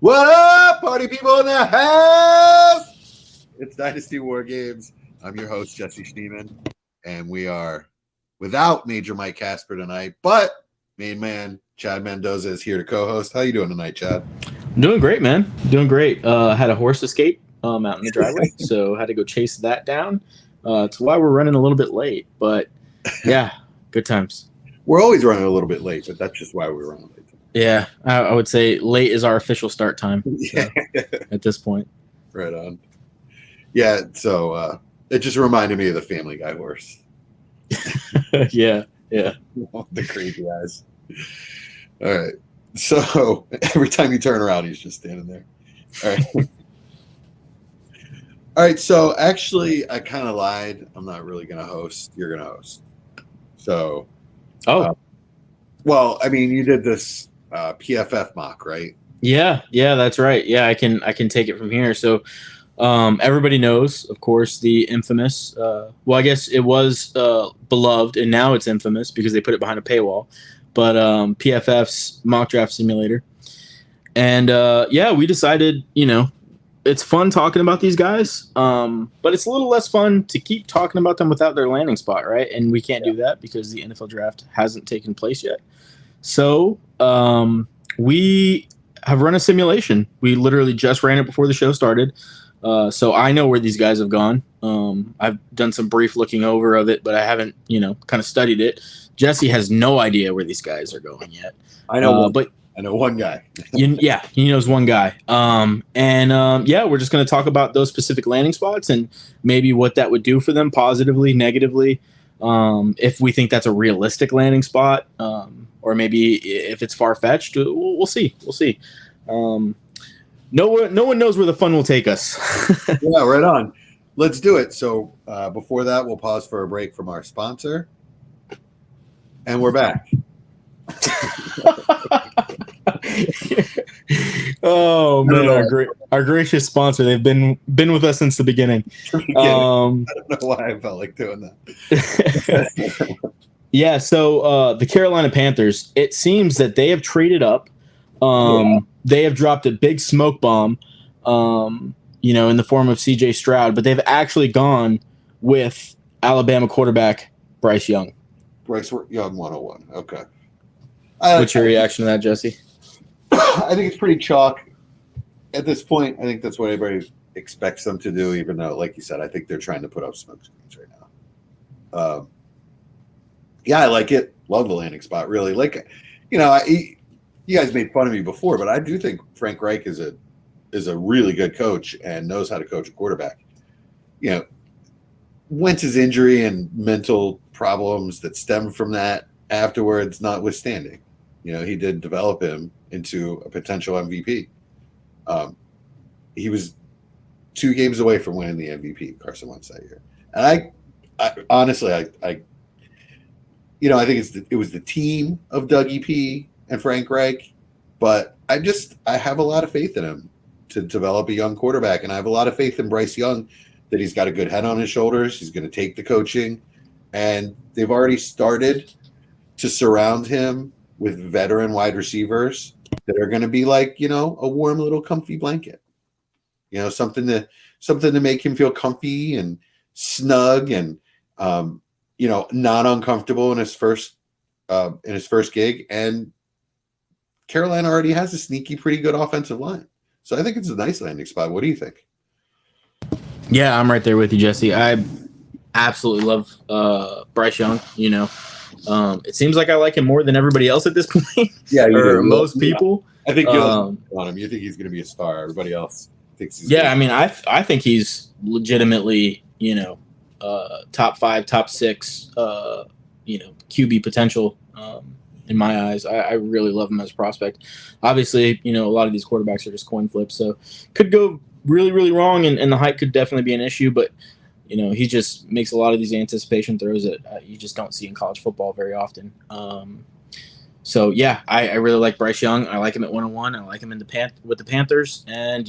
What up, party people in the house? It's Dynasty War Games. I'm your host, Jesse Schneeman, and we are without Major Mike Casper tonight, but main man Chad Mendoza is here to co-host. How you doing tonight, Chad? I'm doing great, man. Doing great. Had a horse escape out in the driveway, so had to go chase that down. It's why we're running a little bit late, but yeah, good times. We're always running a little bit late, but that's just why we're running late. Yeah, I would say late is our official start time so, at this point. Right on. Yeah, so it just reminded me of the Family Guy horse. yeah. The crazy eyes. All right. So every time you turn around, he's just standing there. All right. All right. So actually, I kind of lied. I'm not really going to host. You're going to host. So. Well, I mean, you did this PFF mock, right? Yeah, that's right. Yeah, I can take it from here. So everybody knows, of course, the infamous. Well, I guess it was beloved, and now it's infamous because they put it behind a paywall. But PFF's mock draft simulator, and we decided, it's fun talking about these guys, but it's a little less fun to keep talking about them without their landing spot, right? And we can't do that because the NFL draft hasn't taken place yet. So we have run a simulation. We literally just ran it before the show started. So I know where these guys have gone. I've done some brief looking over of it, but I haven't, kind of studied it. Jesse has no idea where these guys are going yet. I know, I know one guy. He knows one guy. We're just going to talk about those specific landing spots and maybe what that would do for them positively, negatively. If we think that's a realistic landing spot, or maybe if it's far-fetched, we'll see. No one knows where the fun will take us. Yeah, right on. Let's do it. So before that, we'll pause for a break from our sponsor. And we're back. Oh man, our gracious sponsor. They've been with us since the beginning. I don't know why I felt like doing that. Yeah, so the Carolina Panthers, it seems that they have traded up. They have dropped a big smoke bomb, in the form of CJ Stroud, but they've actually gone with Alabama quarterback Bryce Young. Bryce Young 101. Okay. What's your reaction to that, Jesse? I think it's pretty chalk. At this point, I think that's what everybody expects them to do, even though, like you said, I think they're trying to put up smoke screens right now. I like it. Love the landing spot, really. You guys made fun of me before, but I do think Frank Reich is a really good coach and knows how to coach a quarterback. Wentz's injury and mental problems that stem from that afterwards notwithstanding, he did develop him into a potential MVP. He was 2 games away from winning the MVP, Carson Wentz, that year. And I honestly, I think it was the team of Dougie P and Frank Reich, but I have a lot of faith in him to develop a young quarterback, and I have a lot of faith in Bryce Young that he's got a good head on his shoulders. He's going to take the coaching, and they've already started to surround him with veteran wide receivers that are going to be like, a warm little comfy blanket, something to make him feel comfy and snug and, not uncomfortable in his first gig. And Carolina already has a sneaky, pretty good offensive line. So I think it's a nice landing spot. What do you think? Yeah, I'm right there with you, Jesse. I absolutely love Bryce Young. It seems like I like him more than everybody else at this point. Yeah, or most people. I think you on him. You think he's going to be a star. Everybody else thinks he's. Yeah, I think he's legitimately, top 5, top 6, QB potential. In my eyes, I really love him as a prospect. Obviously, a lot of these quarterbacks are just coin flips, so could go really, really wrong, and the hype could definitely be an issue. But he just makes a lot of these anticipation throws that you just don't see in college football very often. So yeah, I really like Bryce Young. I like him at 101. I like him with the Panthers, and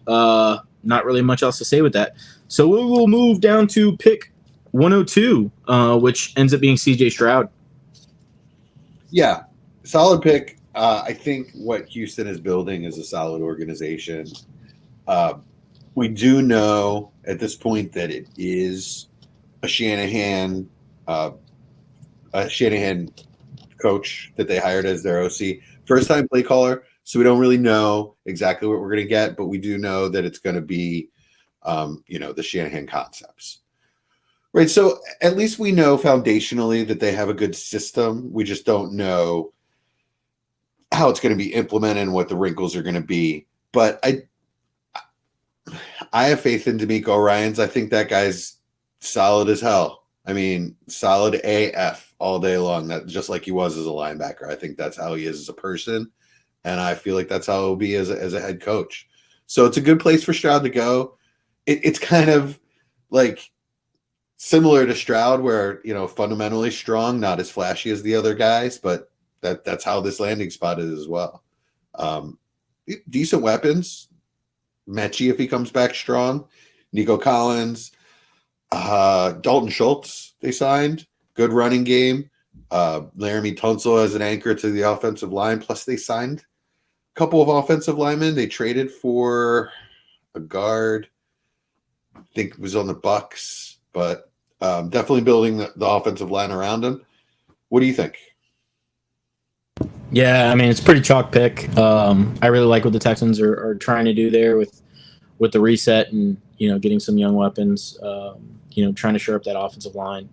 not really much else to say with that. So we will move down to pick 102, which ends up being CJ Stroud. Yeah, solid pick. I think what Houston is building is a solid organization. We do know at this point that it is a Shanahan coach that they hired as their OC, first time play caller. So we don't really know exactly what we're going to get, but we do know that it's going to be, the Shanahan concepts. Right. So at least we know foundationally that they have a good system. We just don't know how it's going to be implemented and what the wrinkles are going to be. But I have faith in D'Amico Ryans. I think that guy's solid as hell. I mean, solid AF all day long. That just like he was as a linebacker. I think that's how he is as a person, and I feel like that's how he'll be as a head coach. So it's a good place for Stroud to go. It's kind of like similar to Stroud, where fundamentally strong, not as flashy as the other guys, but that's how this landing spot is as well. Decent weapons. Mechie, if he comes back strong, Nico Collins, Dalton Schultz, they signed. Good running game. Laramie Tunsil as an anchor to the offensive line. Plus, they signed a couple of offensive linemen. They traded for a guard. I think it was on the Bucks, but definitely building the offensive line around him. What do you think? Yeah, I mean, it's pretty chalk pick. I really like what the Texans are trying to do there with the reset and getting some young weapons. Trying to shore up that offensive line.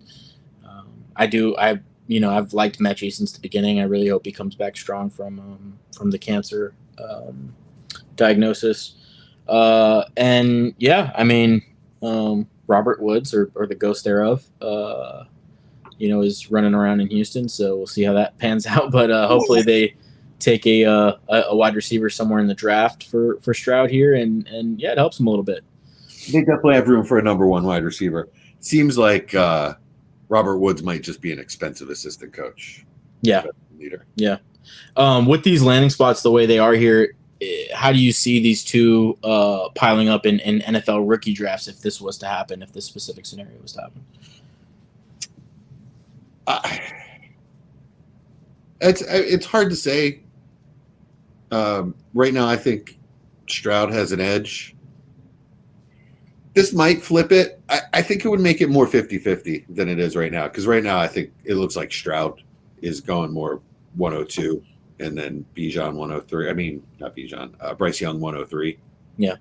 I've liked Mechie since the beginning. I really hope he comes back strong from the cancer diagnosis. And yeah, I mean, Robert Woods or the ghost thereof. Is running around in Houston, so we'll see how that pans out. But hopefully they take a wide receiver somewhere in the draft for Stroud here, and yeah, it helps him a little bit. They definitely have room for a number one wide receiver. Seems like Robert Woods might just be an expensive assistant coach. Yeah, leader. Yeah. With these landing spots the way they are here, how do you see these two piling up in NFL rookie drafts if this was to happen, if this specific scenario was to happen? It's hard to say. Right now, I think Stroud has an edge. This might flip it. I think it would make it more 50-50 than it is right now. Because right now, I think it looks like Stroud is going more 102 and then Bijan 103. I mean, not Bijan, Bryce Young 103. Yeah.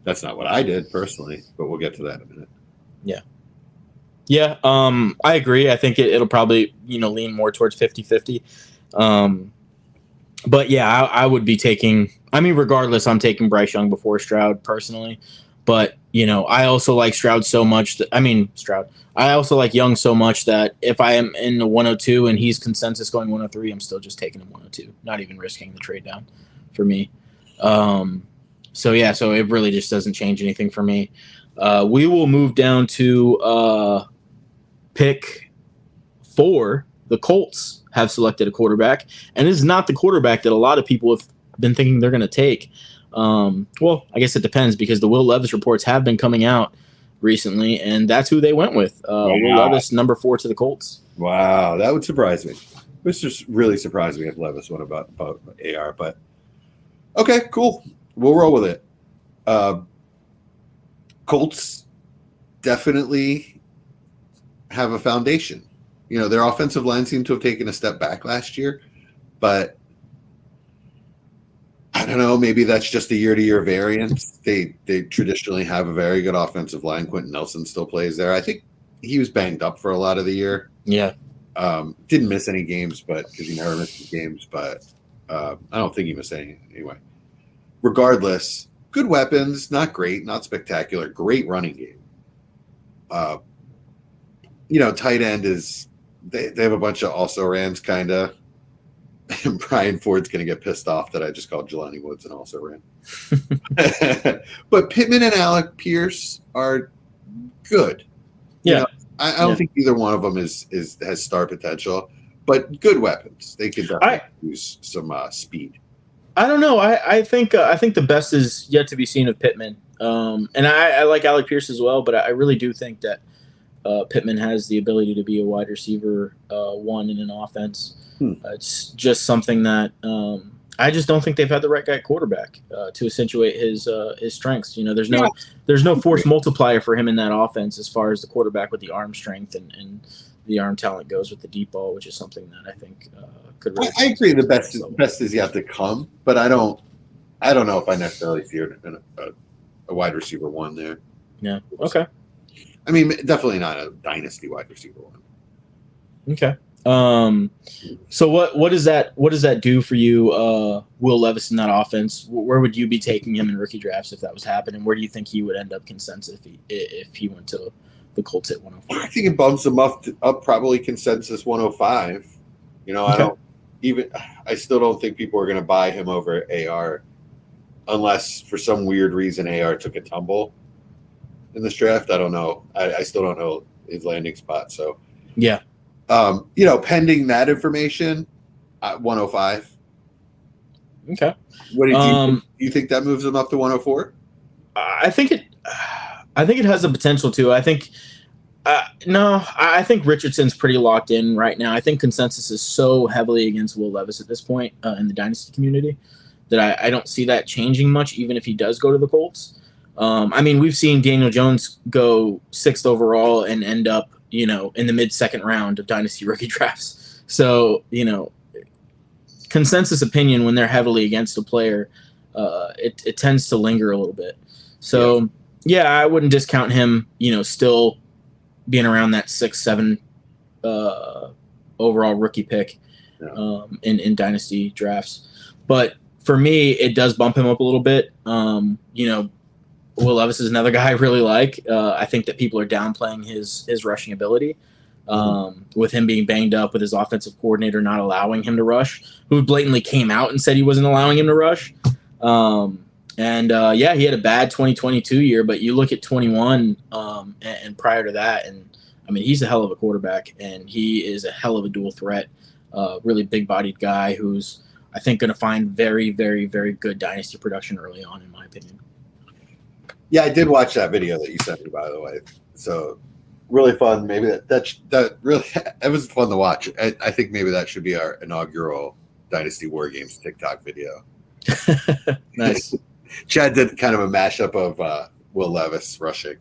That's not what I did personally, but we'll get to that in a minute. Yeah. Yeah, I agree. I think it'll probably, lean more towards 50-50. But yeah, I would be taking, regardless, I'm taking Bryce Young before Stroud personally. But, I also like Stroud so much. I also like Young so much that if I am in the 102 and he's consensus going 103, I'm still just taking him 102, not even risking the trade down for me. So it really just doesn't change anything for me. We will move down to pick 4. The Colts have selected a quarterback, and it is not the quarterback that a lot of people have been thinking they're going to take. Well, I guess it depends because the Will Levis reports have been coming out recently, and that's who they went with. Will Levis, number 4 to the Colts. Wow, that would surprise me. This just really surprised me if Levis went about AR, but okay, cool. We'll roll with it. Colts definitely have a foundation. Their offensive line seemed to have taken a step back last year, but I don't know. Maybe that's just a year-to-year variance. They traditionally have a very good offensive line. Quentin Nelson still plays there. I think he was banged up for a lot of the year. Yeah. Didn't miss any games, because he never missed games. But I don't think he missed any anyway. Regardless, good weapons, not great, not spectacular. Great running game. Tight end is they have a bunch of also-rans kind of. And Brian Ford's going to get pissed off that I just called Jelani Woods an also-ran. But Pittman and Alec Pierce are good. Yeah. I don't think either one of them has star potential, but good weapons. They could definitely use some speed. I don't know. I think the best is yet to be seen of Pittman. And I like Alec Pierce as well, but I really do think that Pittman has the ability to be a wide receiver one in an offense. It's just something that I just don't think they've had the right guy at quarterback to accentuate his strengths. You know, there's no force multiplier for him in that offense as far as the quarterback with the arm strength and the arm talent goes with the deep ball, which is something that I think could really. I agree. The best is yet to come, but I don't know if I necessarily see a wide receiver one there. Yeah. Okay. I mean, definitely not a dynasty wide receiver one. Okay. So what does that do for you, Will Levis, in that offense? Where would you be taking him in rookie drafts if that was happening? Where do you think he would end up consensus if he went to the Colts at 105? I think it bumps him up probably consensus 105. You know, Okay. I still don't think people are going to buy him over AR unless for some weird reason AR took a tumble in this draft. I don't know. I still don't know his landing spot. So yeah. You know, pending that information, 105. Okay. What did you do you think that moves him up to 104? I think it has the potential to. I think I think Richardson's pretty locked in right now. I think consensus is so heavily against Will Levis at this point in the dynasty community that I don't see that changing much, even if he does go to the Colts. I mean, we've seen Daniel Jones go 6th overall and end up, you know, in the mid-second round of dynasty rookie drafts. So, you know, consensus opinion when they're heavily against a player, it tends to linger a little bit. So, yeah, I wouldn't discount him, you know, still being around that 6-7 overall rookie pick in dynasty drafts. But for me, it does bump him up a little bit. You know, Will Levis is another guy I really like. I think that people are downplaying his rushing ability with him being banged up, with his offensive coordinator not allowing him to rush, who blatantly came out and said he wasn't allowing him to rush. Yeah, he had a bad 2022 year, but you look at 21 and prior to that, and I mean, he's a hell of a quarterback, and he is a hell of a dual threat, really big-bodied guy who's, I think, going to find very, very, very good dynasty production early on, in my opinion. Yeah, I did watch that video that you sent me, by the way. So really fun. Maybe that really it was fun to watch. I think maybe that should be our inaugural Dynasty War Games TikTok video. Nice. Chad did kind of a mashup of Will Levis rushing,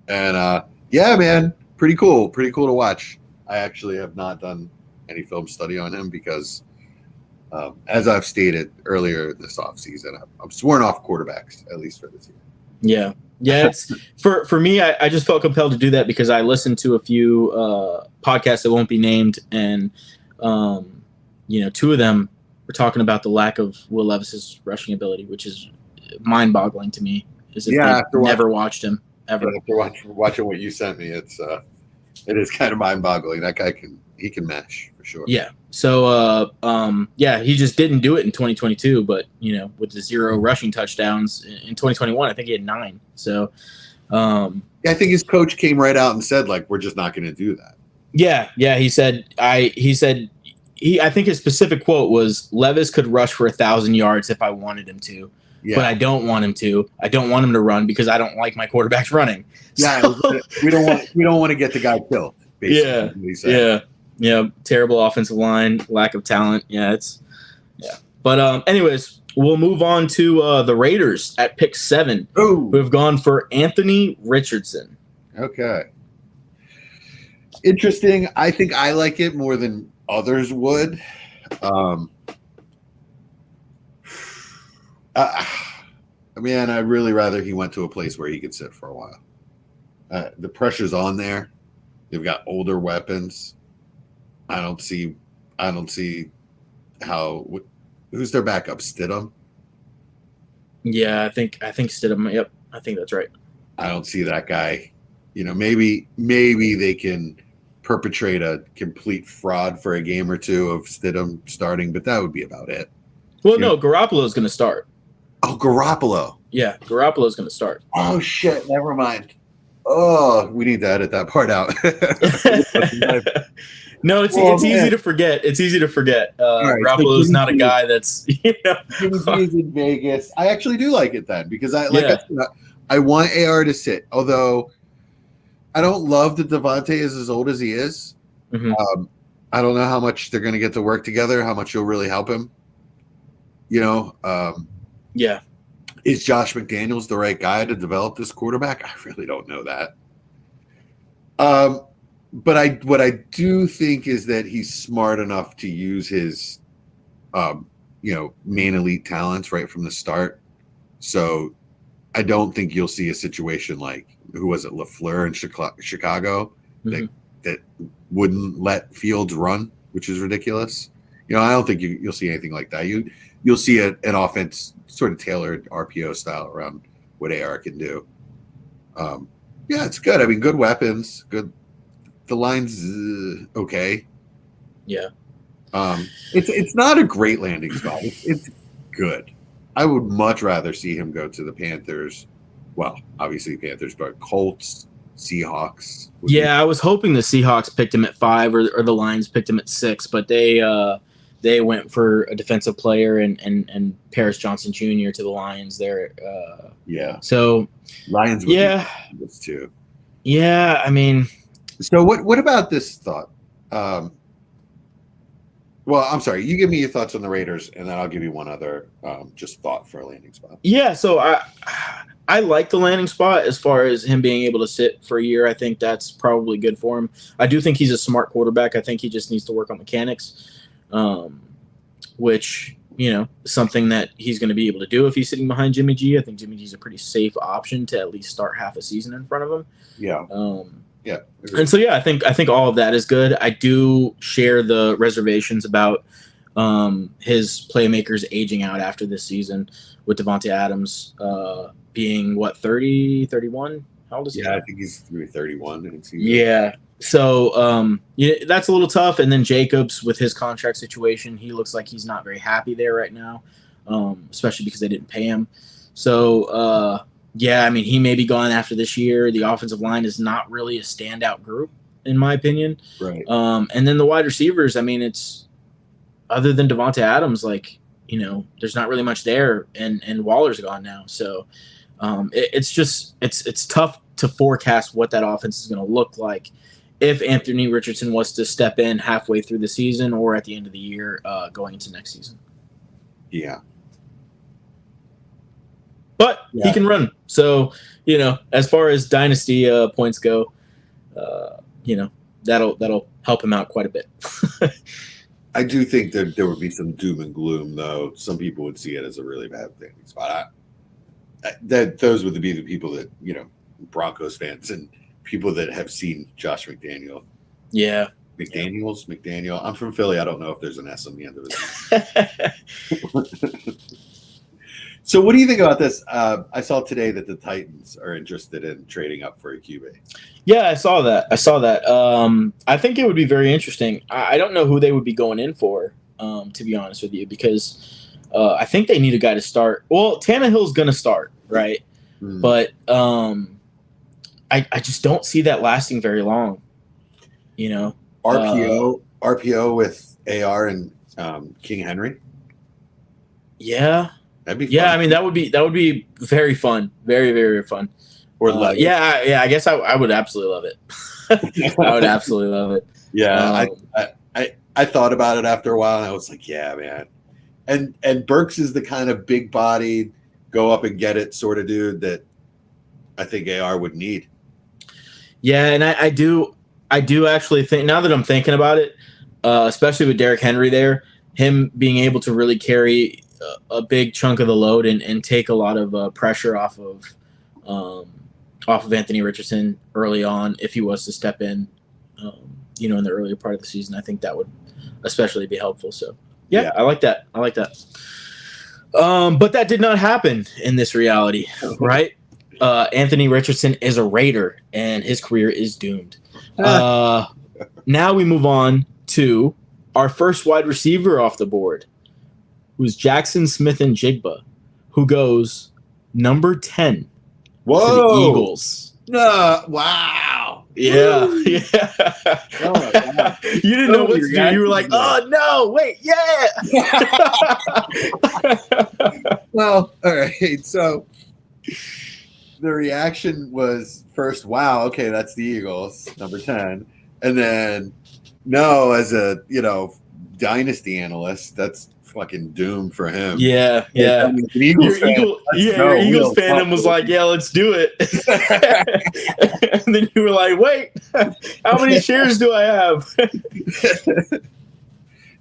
and yeah, man, pretty cool to watch. I actually have not done any film study on him because, as I've stated earlier this offseason, I'm sworn off quarterbacks, at least for this year. Yeah. It's for me. I just felt compelled to do that because I listened to a few podcasts that won't be named, and you know, 2 of them were talking about the lack of Will Levis's rushing ability, which is mind-boggling to me. As if they've never watched him ever. Yeah, after watching what you sent me, it is kind of mind-boggling. That guy can mesh for sure. Yeah. So yeah, he just didn't do it in 2022, but you know, with the 0 rushing touchdowns in 2021, I think he had 9. So I think his coach came right out and said, like, we're just not going to do that. Yeah. He said I think his specific quote was, Levis could rush for 1,000 yards if I wanted him to. Yeah. But I don't want him to. I don't want him to run because I don't like my quarterbacks running. Yeah, so, we don't want to get the guy killed. Yeah. Terrible offensive line, lack of talent. Yeah. But anyways, we'll move on to the Raiders at pick 7. Ooh. Who have gone for Anthony Richardson. Okay. Interesting. I think I like it more than others would. Man, I'd really rather he went to a place where he could sit for a while. The pressure's on there. They've got older weapons. I don't see how. Who's their backup? Stidham. Yeah, I think Stidham. Yep, I think that's right. I don't see that guy. You know, maybe they can perpetrate a complete fraud for a game or 2 of Stidham starting, but that would be about it. Well, no, Garoppolo is going to start. Oh, Garoppolo. Yeah, Garoppolo is going to start. Oh, shit. Never mind. Oh, we need to edit that part out. No, it's easy to forget. It's easy to forget. Right, Garoppolo is not a guy that's, you know. He's in Vegas. I actually do like it then because I want AR to sit. Although I don't love that Devontae is as old as he is. Mhm. I don't know how much they're going to get to work together, how much you'll really help him. Yeah. Is Josh McDaniels the right guy to develop this quarterback? I really don't know that. But what I do think is that he's smart enough to use his, main elite talents right from the start. So I don't think you'll see a situation like who was it, LaFleur in Chicago Mhm. that wouldn't let Fields run, which is ridiculous. I don't think you'll see anything like that. You'll see an offense sort of tailored RPO style around what AR can do. Yeah, it's good. I mean, good weapons, good. The line's okay. Yeah. It's not a great landing spot. It's good. I would much rather see him go to the Panthers. Well, obviously Panthers, but Colts, Seahawks. Yeah, I was hoping the Seahawks picked him at 5 or the Lions picked him at 6, but they went for a defensive player and Paris Johnson Jr. to the Lions there. Yeah. So Lions would yeah, be this too. yeah. I mean, so what about this thought? Well, I'm sorry. You give me your thoughts on the Raiders, and then I'll give you one other just thought for a landing spot. yeah. So I like the landing spot as far as him being able to sit for a year. I think that's probably good for him. I do think he's a smart quarterback. I think he just needs to work on mechanics, which is something that he's going to be able to do if he's sitting behind Jimmy G. I think Jimmy G's a pretty safe option to at least start half a season in front of him. Yeah. Yeah. And so, I think all of that is good. I do share the reservations about his playmakers aging out after this season with Devontae Adams being, 30, 31? How old is he? Yeah, I think he's 31. Yeah. So that's a little tough. And then Jacobs with his contract situation, he looks like he's not very happy there right now, especially because they didn't pay him. So, I mean, he may be gone after this year. The offensive line is not really a standout group, in my opinion. Right. And then the wide receivers, I mean, it's other than Devontae Adams, there's not really much there, and Waller's gone now. So it's tough to forecast what that offense is going to look like if Anthony Richardson was to step in halfway through the season or at the end of the year going into next season. Yeah. But he can run. So, as far as dynasty points go, that'll help him out quite a bit. I do think that there would be some doom and gloom, though. Some people would see it as a really bad thing. Spot. Those would be the people that, Broncos fans and people that have seen Josh McDaniel. Yeah. McDaniel. I'm from Philly. I don't know if there's an S on the end of it. So what do you think about this? I saw today that the Titans are interested in trading up for a QB. Yeah, I saw that. I think it would be very interesting. I don't know who they would be going in for, to be honest with you, because I think they need a guy to start. Well, Tannehill's going to start, right? But I just don't see that lasting very long. RPO with AR and King Henry. Yeah. That'd be fun. Yeah, I mean that would be very fun, very very fun. Or yeah, I guess I would absolutely love it. I would absolutely love it. Yeah, I thought about it after a while, and I was like, yeah, man. And Burks is the kind of big bodied, go up and get it sort of dude that I think AR would need. Yeah, and I do actually think, now that I'm thinking about it, especially with Derrick Henry there, him being able to really carry a big chunk of the load and take a lot of pressure off of Anthony Richardson early on if he was to step in, in the earlier part of the season. I think that would especially be helpful. So yeah. I like that. But that did not happen in this reality, right? Anthony Richardson is a Raider and his career is doomed. Now we move on to our first wide receiver off the board, who's Jackson Smith-Njigba, who goes number 10 Whoa. to the Eagles. No, wow. Yeah, Woo. yeah. Oh my God. You didn't know what to do. You were like, oh, no, wait, yeah. Well, all right. So the reaction was first, wow, okay, that's the Eagles, number 10. And then, no, as a, dynasty analyst, that's fucking doomed for him. Yeah, Like, yeah. I mean, an Eagles fan, let's go, Your Eagles we'll fandom was like, yeah, let's do it. And then you were like, wait, how many shares do I have?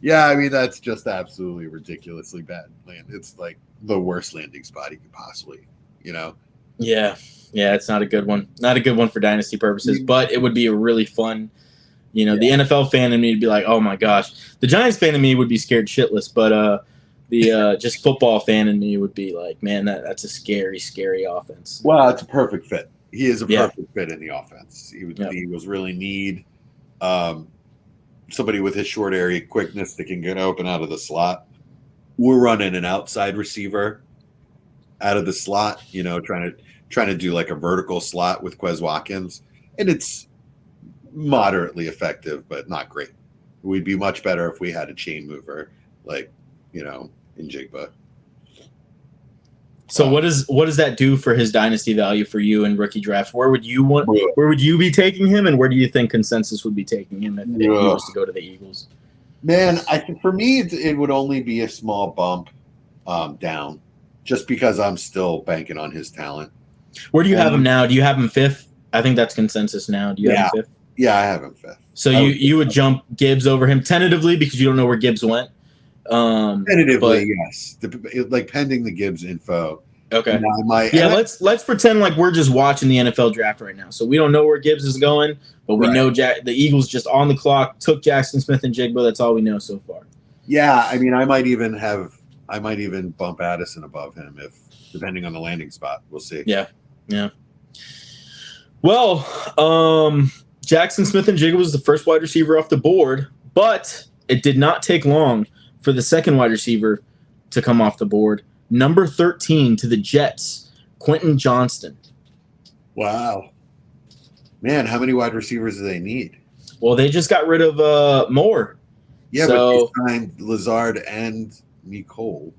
Yeah, I mean, that's just absolutely ridiculously bad land. It's like the worst landing spot you could possibly, Yeah, it's not a good one. Not a good one for dynasty purposes, but it would be a really fun. The NFL fan in me would be like, oh my gosh. The Giants fan in me would be scared shitless, but the just football fan in me would be like, man, that's a scary, scary offense. Well, it's a perfect fit. He is a Yeah. perfect fit in the offense. Yep. The Eagles really need somebody with his short area quickness that can get open out of the slot. We're running an outside receiver out of the slot, trying to do like a vertical slot with Quez Watkins, and it's moderately effective, but not great. We'd be much better if we had a chain mover, like in Jigba. So what does that do for his dynasty value for you in rookie drafts? Where would you be taking him, and where do you think consensus would be taking him if he was to go to the Eagles? Man, I think for me it would only be a small bump down, just because I'm still banking on his talent. Where do you have him now? Do you have him fifth? I think that's consensus now. Do you have him fifth? Yeah, I have him fifth. So you would jump Gibbs over him tentatively because you don't know where Gibbs went. Tentatively, yes. Like pending the Gibbs info. Okay. Let's pretend like we're just watching the NFL draft right now. So we don't know where Gibbs is going, but we know the Eagles just on the clock took Jackson Smith and Jigba. That's all we know so far. Yeah, I mean, I might even bump Addison above him depending on the landing spot. We'll see. Yeah. Well, Jackson Smith and Jigba was the first wide receiver off the board, but it did not take long for the second wide receiver to come off the board. Number 13 to the Jets, Quentin Johnston. Wow. Man, how many wide receivers do they need? Well, they just got rid of Moore. Yeah, but they signed Lazard and Nicole.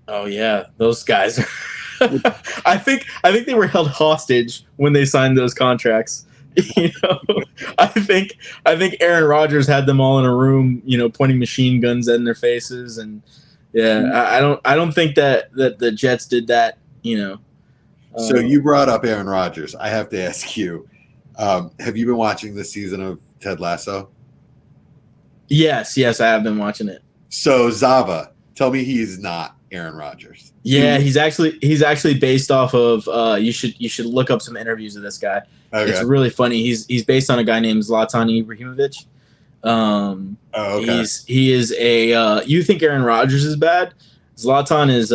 Oh yeah, those guys. I think they were held hostage when they signed those contracts. I think Aaron Rodgers had them all in a room, pointing machine guns in their faces, and I don't think that the Jets did that. So you brought up Aaron Rodgers. I have to ask you, have you been watching this season of Ted Lasso? Yes, I have been watching it. So Zava, tell me he's not Aaron Rodgers. Yeah, he's actually based off of. You should look up some interviews of this guy. Okay. It's really funny. He's based on a guy named Zlatan Ibrahimovic. Okay. He is a. You think Aaron Rodgers is bad? Zlatan is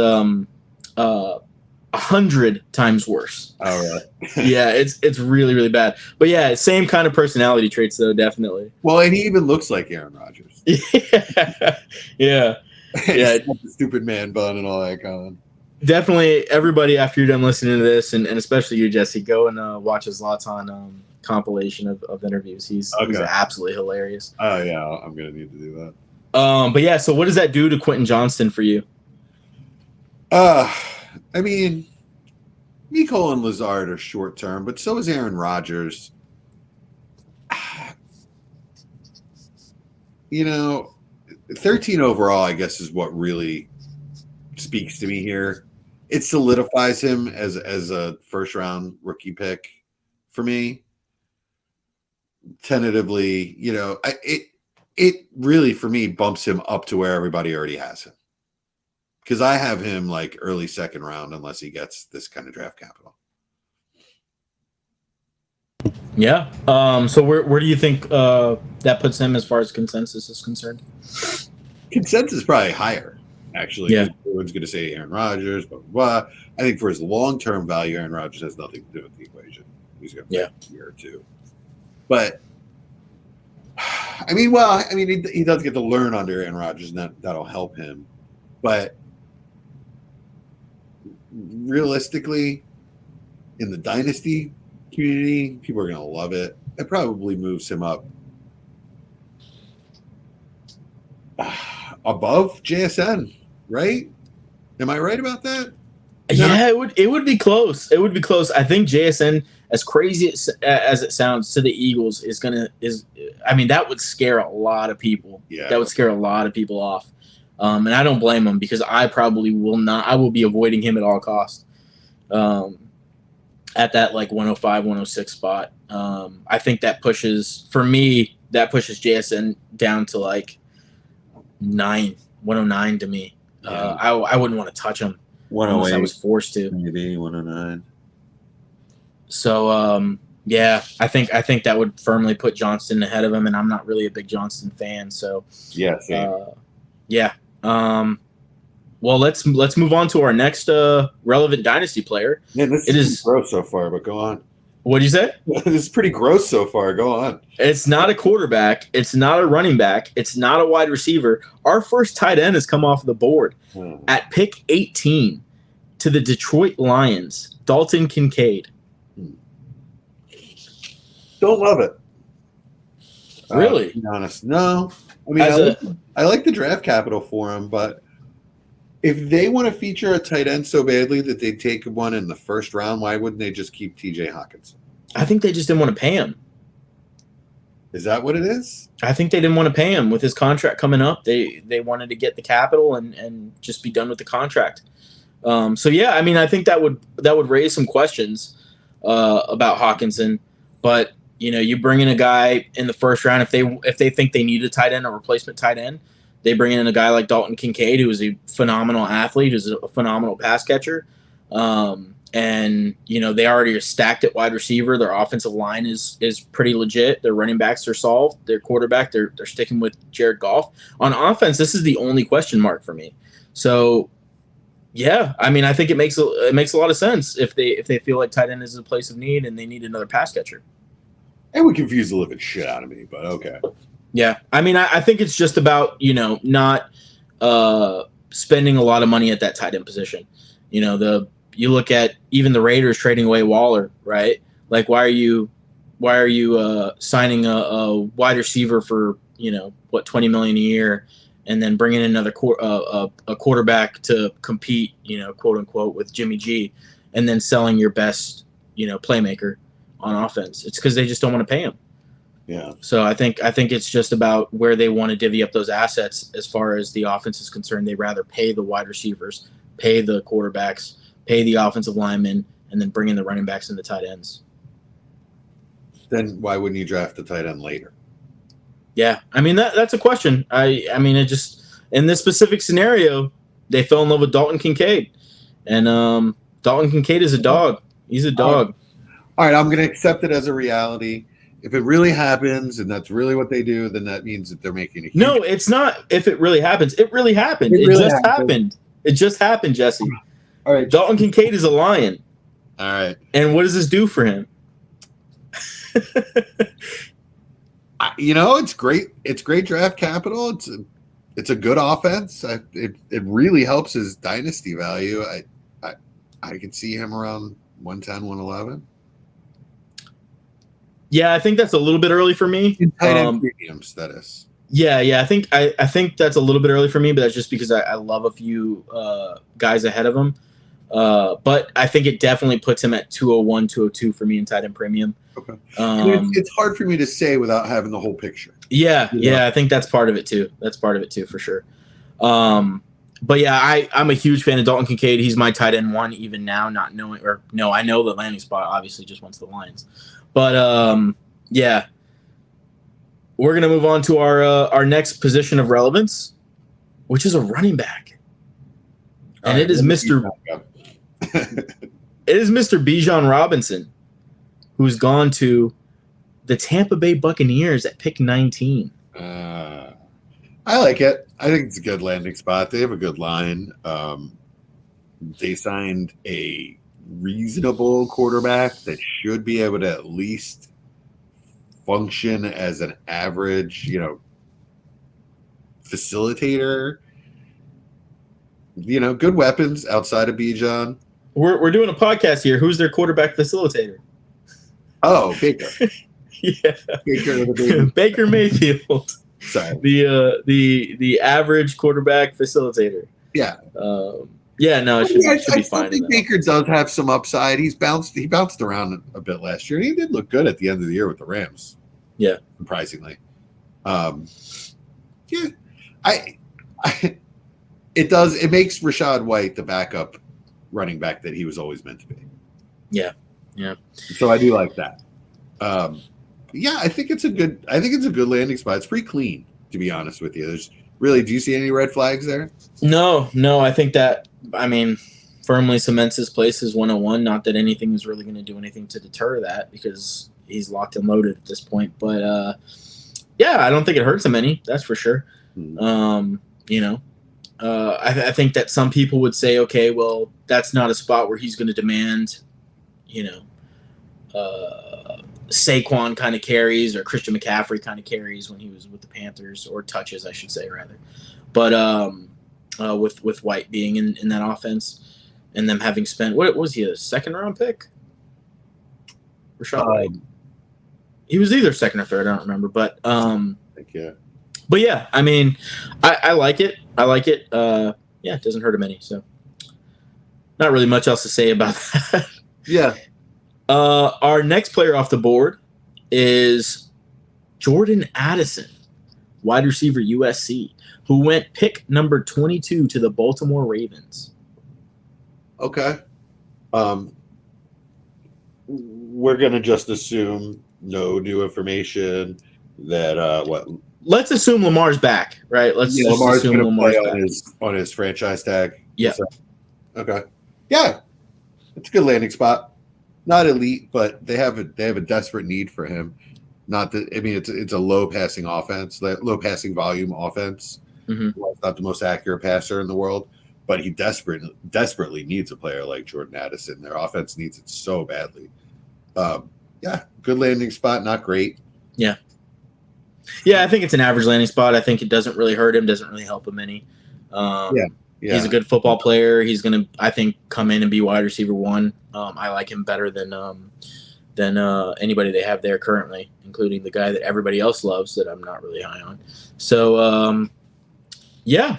100 times worse. All right. Yeah, it's really, really bad. But yeah, same kind of personality traits though, definitely. Well, and he even looks like Aaron Rodgers. Yeah. The stupid man bun and all that going. Definitely, everybody, after you're done listening to this, and especially you, Jesse, go and watch a Zlatan compilation of interviews. He's absolutely hilarious. Oh, yeah, I'm going to need to do that. But yeah, so what does that do to Quentin Johnston for you? I mean, Nicole and Lazard are short term, but so is Aaron Rodgers. 13 overall, I guess, is what really speaks to me here. It solidifies him as a first round rookie pick for me. Tentatively, it really for me bumps him up to where everybody already has him. Because I have him like early second round unless he gets this kind of draft capital. Yeah. So where do you think that puts him as far as consensus is concerned? Consensus is probably higher, actually. Yeah. Everyone's going to say Aaron Rodgers, blah, blah, blah. I think for his long-term value, Aaron Rodgers has nothing to do with the equation. He's going to play a year or two. But, he does get to learn under Aaron Rodgers, and that'll help him. But realistically, in the dynasty community, people are going to love it. It probably moves him up above JSN, right? Am I right about that? Yeah, it would be close. It would be close. I think JSN, as crazy as it sounds to the Eagles, I mean, that would scare a lot of people. Yeah. That would scare a lot of people off. And I don't blame them because I probably will not. I will be avoiding him at all costs. At that like 105, 106 spot. I think that pushes JSN down to like 109 to me. Yeah. I wouldn't want to touch him unless I was 108, forced to. maybe 109. So yeah, I think that would firmly put Johnston ahead of him, and I'm not really a big Johnston fan. So Yeah. Same. yeah. Well, let's move on to our next relevant dynasty player. Man, this is gross so far, but go on. What do you say? This is pretty gross so far. Go on. It's not a quarterback. It's not a running back. It's not a wide receiver. Our first tight end has come off the board at pick 18 to the Detroit Lions, Dalton Kincaid. Don't love it. Really? To be honest, no. I mean, I like the draft capital for him, but if they want to feature a tight end so badly that they take one in the first round, why wouldn't they just keep TJ Hawkinson? I think they just didn't want to pay him. Is that what it is? I think they didn't want to pay him with his contract coming up. They wanted to get the capital and just be done with the contract. So yeah, I mean, I think that would raise some questions about Hawkinson. But you bring in a guy in the first round if they think they need a tight end, a replacement tight end. They bring in a guy like Dalton Kincaid, who is a phenomenal athlete, who's a phenomenal pass catcher. And they already are stacked at wide receiver. Their offensive line is pretty legit. Their running backs are solved. Their quarterback, they're sticking with Jared Goff. On offense, this is the only question mark for me. So yeah, I mean, I think it makes a lot of sense if they feel like tight end is a place of need and they need another pass catcher. It would confuse the living shit out of me, but okay. Yeah, I mean, I think it's just about not spending a lot of money at that tight end position. You look at even the Raiders trading away Waller, right? Like, why are you signing a wide receiver for $20 million a year, and then bringing in another a quarterback to compete, quote unquote, with Jimmy G, and then selling your best playmaker on offense? It's because they just don't want to pay him. Yeah. So I think it's just about where they want to divvy up those assets as far as the offense is concerned. They'd rather pay the wide receivers, pay the quarterbacks, pay the offensive linemen, and then bring in the running backs and the tight ends. Then why wouldn't you draft the tight end later? Yeah, I mean that's a question. I mean, it just in this specific scenario, they fell in love with Dalton Kincaid, and Dalton Kincaid is a dog. He's a dog. All right, I'm going to accept it as a reality. If it really happens and that's really what they do, then that means that they're making a huge... No, it's not. If it really happens, it really happened. It just happened. It just happened, Jesse. All right, Dalton Kincaid is a Lion. All right. And what does this do for him? It's great. It's great draft capital. It's a good offense. It really helps his dynasty value. I could see him around 110, 111. Yeah, I think that's a little bit early for me. In tight end premiums, that is. Yeah. I think that's a little bit early for me, but that's just because I love a few guys ahead of him. But I think it definitely puts him at 201, 202 for me in tight end premium. Okay. It's hard for me to say without having the whole picture. Yeah, I think that's part of it too. That's part of it too, for sure. But yeah, I'm a huge fan of Dalton Kincaid. He's my tight end one even now, not knowing, or no, I know the landing spot obviously just wants the Lions. But yeah, we're gonna move on to our next position of relevance, which is a running back, and it is Mr. Bijan Robinson, who's gone to the Tampa Bay Buccaneers at pick 19. I like it. I think it's a good landing spot. They have a good line. They signed a reasonable quarterback that should be able to at least function as an average, facilitator. Good weapons outside of Bijan. We're doing a podcast here. Who's their quarterback facilitator? Oh, Baker. Yeah, Baker Mayfield. Sorry. The average quarterback facilitator. Yeah. Yeah, no, it I should be still fine. think Baker does have some upside. He bounced around a bit last year. He did look good at the end of the year with the Rams. Yeah. Surprisingly. Yeah. I it makes Rachaad White the backup running back that he was always meant to be. Yeah. Yeah. So I do like that. Yeah, I think it's a good landing spot. It's pretty clean, to be honest with you. Do you see any red flags there? No, I think that, firmly cements his place as 101. Not that anything is really going to do anything to deter that because he's locked and loaded at this point. But, yeah, I don't think it hurts him any. That's for sure. I think that some people would say, okay, well, that's not a spot where he's going to demand, Saquon kind of carries or Christian McCaffrey kind of carries when he was with the Panthers, or touches, I should say, rather. But with White being in that offense and them having spent, what was he, a second-round pick? Rachaad White. He was either second or third, I don't remember. But yeah. But yeah, I like it. Yeah, it doesn't hurt him any. So not really much else to say about that. Yeah. Our next player off the board is Jordan Addison, wide receiver USC, who went pick number 22 to the Baltimore Ravens. Okay. We're going to just assume no new information that Let's assume Lamar's back, right? Lamar's going to play on his franchise tag. Yeah. So, okay. Yeah. It's a good landing spot. Not elite, but they have a desperate need for him. Not that it's a low passing offense, low passing volume offense. Mm-hmm. Well, not the most accurate passer in the world, but he desperately needs a player like Jordan Addison. Their offense needs it so badly. Yeah, good landing spot, not great. Yeah. Yeah, I think it's an average landing spot. I think it doesn't really hurt him, doesn't really help him any. Yeah. He's a good football player. He's going to, I think, come in and be wide receiver 1. I like him better than anybody they have there currently, including the guy that everybody else loves that I'm not really high on. So, yeah.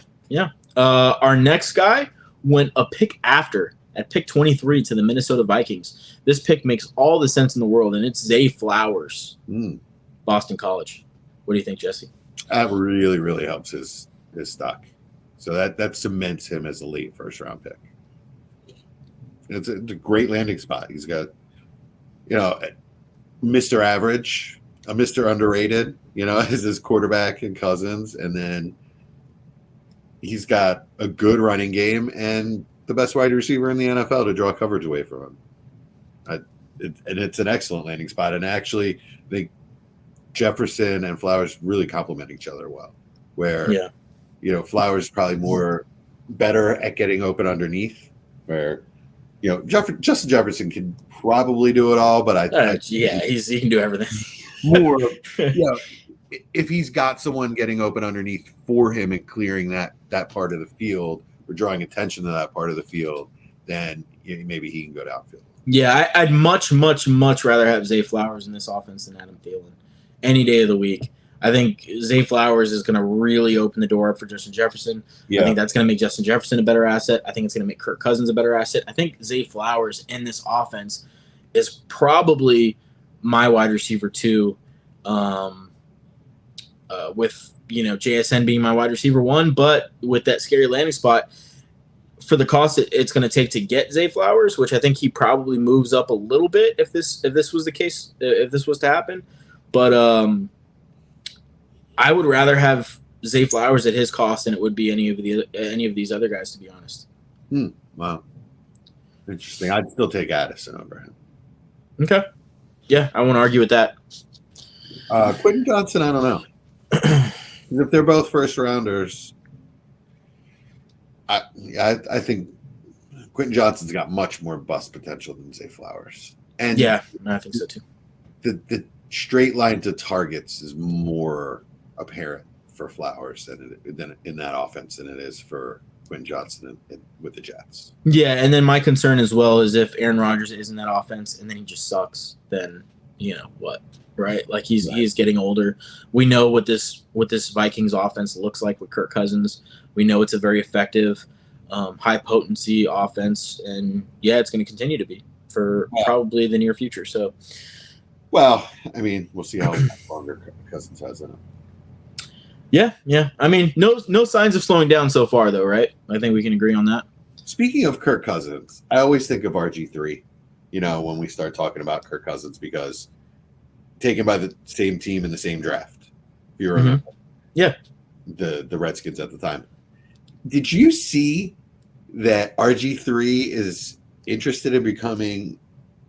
Our next guy went a pick after, at pick 23 to the Minnesota Vikings. This pick makes all the sense in the world, and it's Zay Flowers, Boston College. What do you think, Jesse? That really, really helps his stock. So that cements him as a late first-round pick. It's a great landing spot. He's got, Mr. Average, a Mr. Underrated, as his quarterback and Cousins, and then he's got a good running game and the best wide receiver in the NFL to draw coverage away from him. And it's an excellent landing spot. And actually, I think Jefferson and Flowers really complement each other well. Where, Flowers probably better at getting open underneath. Where, Justin Jefferson can probably do it all, but he can do everything. More, if he's got someone getting open underneath for him and clearing that part of the field or drawing attention to that part of the field, then maybe he can go downfield. Yeah, I'd much, much, much rather have Zay Flowers in this offense than Adam Thielen any day of the week. I think Zay Flowers is going to really open the door up for Justin Jefferson. Yeah. I think that's going to make Justin Jefferson a better asset. I think it's going to make Kirk Cousins a better asset. I think Zay Flowers in this offense is probably my wide receiver 2, with JSN being my wide receiver 1, but with that scary landing spot for the cost it's going to take to get Zay Flowers, which I think he probably moves up a little bit if this was the case, if this was to happen. But I would rather have Zay Flowers at his cost than it would be any of these other guys, to be honest. Wow, interesting. I'd still take Addison over him. Okay, yeah, I won't argue with that. Quentin Johnson, I don't know. If they're both first rounders, I think Quentin Johnson's got much more bust potential than Zay Flowers. And yeah, I think so too. The straight line to targets is more apparent for Flowers than in that offense than it is for Quentin Johnson with the Jets. Yeah, and then my concern as well is if Aaron Rodgers is in that offense and then he just sucks, then what? Right? Like he's getting older. We know what this Vikings offense looks like with Kirk Cousins. We know it's a very effective high potency offense, and yeah, it's going to continue to be for probably the near future. So, well, I mean, we'll see how much longer Cousins has in it. Yeah. I mean, no signs of slowing down so far, though, right? I think we can agree on that. Speaking of Kirk Cousins, I always think of RG3, when we start talking about Kirk Cousins, because taken by the same team in the same draft. If you remember. Yeah. The Redskins at the time. Did you see that RG3 is interested in becoming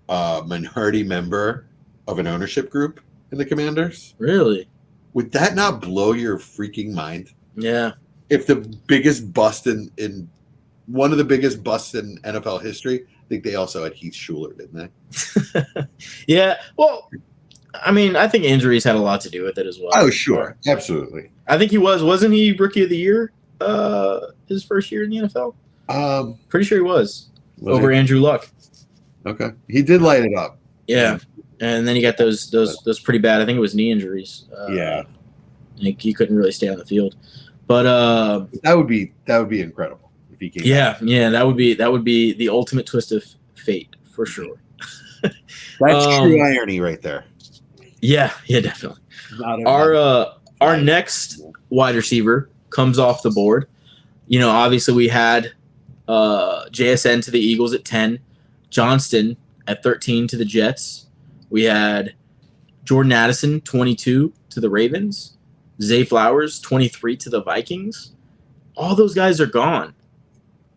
a minority member of an ownership group in the Commanders? Really? Would that not blow your freaking mind? Yeah. If the biggest bust in one of the biggest busts in NFL history, I think they also had Heath Schuler, didn't they? Yeah. Well, I mean, I think injuries had a lot to do with it as well. Oh, sure. Absolutely. I think he wasn't he Rookie of the Year his first year in the NFL? Pretty sure he was over Andrew Luck. Okay. He did light it up. Yeah. And then he got those pretty bad, I think it was knee injuries. Yeah. He couldn't really stay on the field. But that would be incredible if he came back. Yeah, that would be the ultimate twist of fate for sure. That's true irony right there. Yeah, definitely. Our next wide receiver comes off the board. Obviously we had JSN to the Eagles at 10, Johnston at 13 to the Jets. We had Jordan Addison 22 to the Ravens, Zay Flowers 23 to the Vikings. All those guys are gone.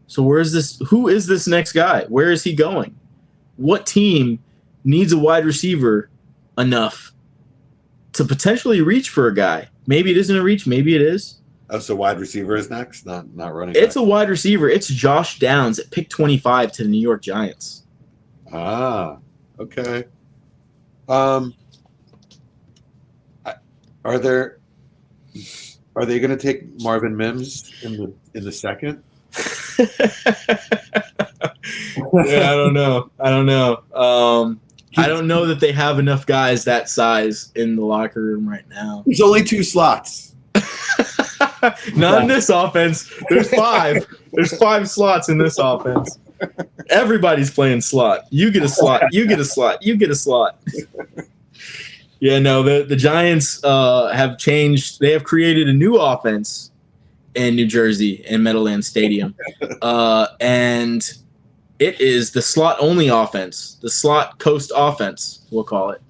So who is this next guy? Where is he going? What team needs a wide receiver enough to potentially reach for a guy? Maybe it isn't a reach. Maybe it is. Oh, so wide receiver is next, not running. It's a wide receiver. It's Josh Downs at pick 25 to the New York Giants. Ah, okay. Are they going to take Marvin Mims in the second? Yeah, I don't know. I don't know that they have enough guys that size in the locker room right now. There's only 2 slots. Not in this offense. There's 5. There's 5 slots in this offense. Everybody's playing slot. You get a slot. You get a slot. You get a slot. Yeah, no, the Giants have changed. They have created a new offense in New Jersey in Meadowlands Stadium. And it is the slot-only offense, the slot coast offense, we'll call it.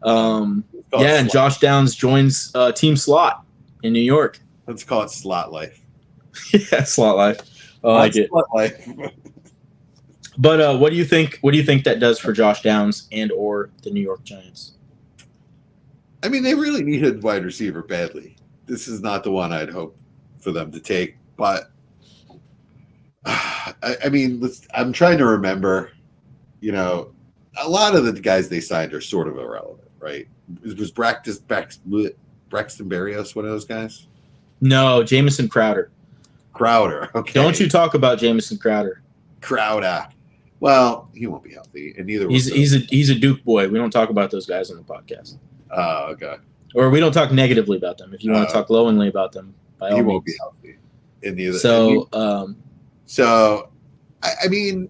And Josh Downs joins Team Slot in New York. Let's call it slot life. Yeah, slot life. I like it. Slot life. But what do you think? What do you think that does for Josh Downs and or the New York Giants? I mean, they really needed wide receiver badly. This is not the one I'd hope for them to take, but I mean, I'm trying to remember. A lot of the guys they signed are sort of irrelevant, right? Was Braxton Berrios one of those guys? No, Jamison Crowder. Okay. Don't you talk about Jamison Crowder? Crowder. Well, he won't be healthy, and neither. He's a Duke boy. We don't talk about those guys on the podcast. Oh, okay. Or we don't talk negatively about them. If you want to talk glowingly about them, by all means. He won't be healthy. In neither. So, I mean,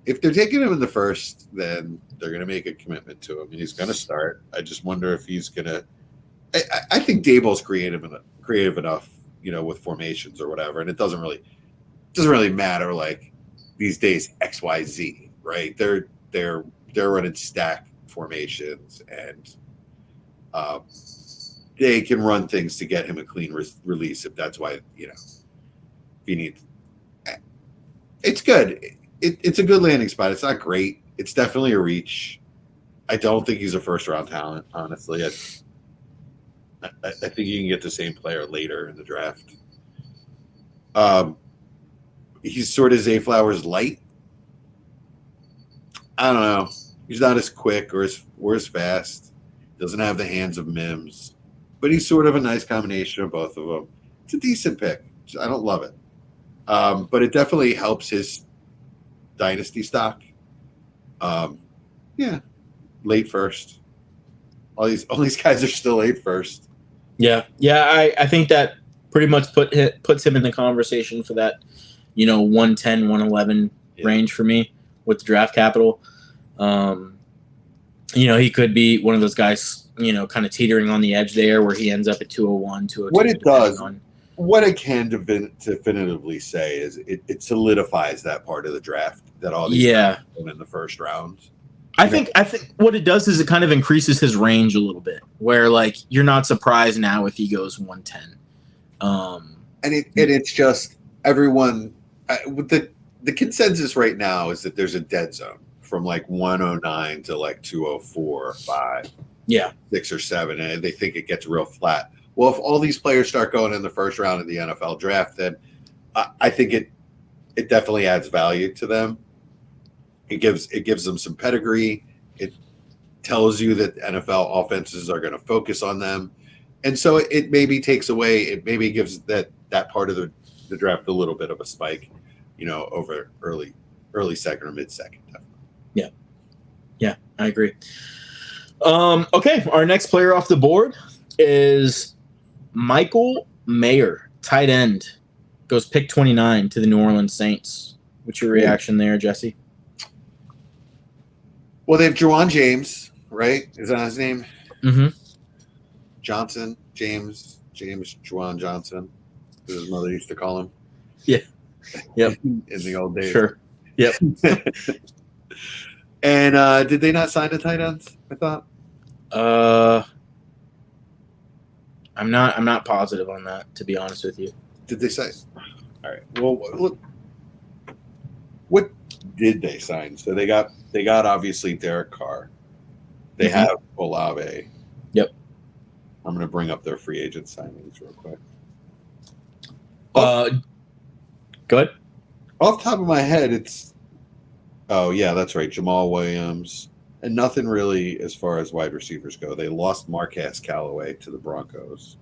if they're taking him in the first, then they're going to make a commitment to him, and he's going to start. I just wonder if he's going to. I think Daboll's creative enough, with formations or whatever, and it doesn't really matter like these days XYZ, right? They're running stack formations, and they can run things to get him a clean release if that's why if you need. It's good. It's a good landing spot. It's not great. It's definitely a reach. I don't think he's a first round talent, honestly. I think you can get the same player later in the draft. He's sort of Zay Flowers light. I don't know. He's not as quick or as fast. Doesn't have the hands of Mims, but he's sort of a nice combination of both of them. It's a decent pick. I don't love it, but it definitely helps his dynasty stock. Yeah, late first. All these guys are still late first. Yeah. I think that pretty much puts him in the conversation for that, 110, 111 range for me with the draft capital. He could be one of those guys, kind of teetering on the edge there where he ends up at 201, 202. What it does, what I can definitively say is it solidifies that part of the draft that all these guys in the first round. I think what it does is it kind of increases his range a little bit, where like you're not surprised now if he goes 110. And it's just everyone. The consensus right now is that there's a dead zone from like 109 to like 204, 5, 6 or 7, and they think it gets real flat. Well, if all these players start going in the first round of the NFL draft, then I think it definitely adds value to them. It gives them some pedigree. It tells you that NFL offenses are going to focus on them, and so it maybe takes away. It maybe gives that part of the draft a little bit of a spike, over early second or mid second. Yeah, I agree. Okay, our next player off the board is Michael Mayer, tight end, goes pick 29 to the New Orleans Saints. What's your reaction there, Jesse? Well, they have Juwan James, right? Is that his name? Mm-hmm. Johnson, James Juwan Johnson, as his mother used to call him. Yeah. Yep. In the old days. Sure. Yep. And did they not sign a tight ends? I thought. I'm not positive on that, to be honest with you. Did they sign? All right. Well, look. What did they sign? So they got obviously Derek Carr. They have Olave. Yep. I'm going to bring up their free agent signings real quick. Go ahead. Off the top of my head, it's that's right, Jamal Williams, and nothing really as far as wide receivers go. They lost Marquez Callaway to the Broncos.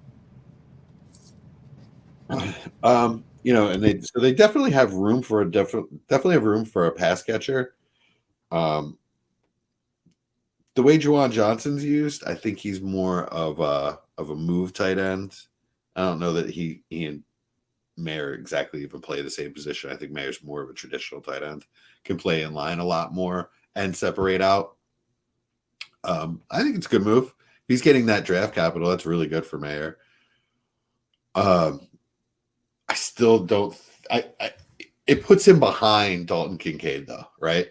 And they definitely have room for a pass catcher. The way Juwan Johnson's used, I think he's more of a move tight end. I don't know that he and Mayer exactly even play the same position. I think Mayer's more of a traditional tight end, can play in line a lot more and separate out. I think it's a good move. He's getting that draft capital. That's really good for Mayer. I still don't. It puts him behind Dalton Kincaid, though, right?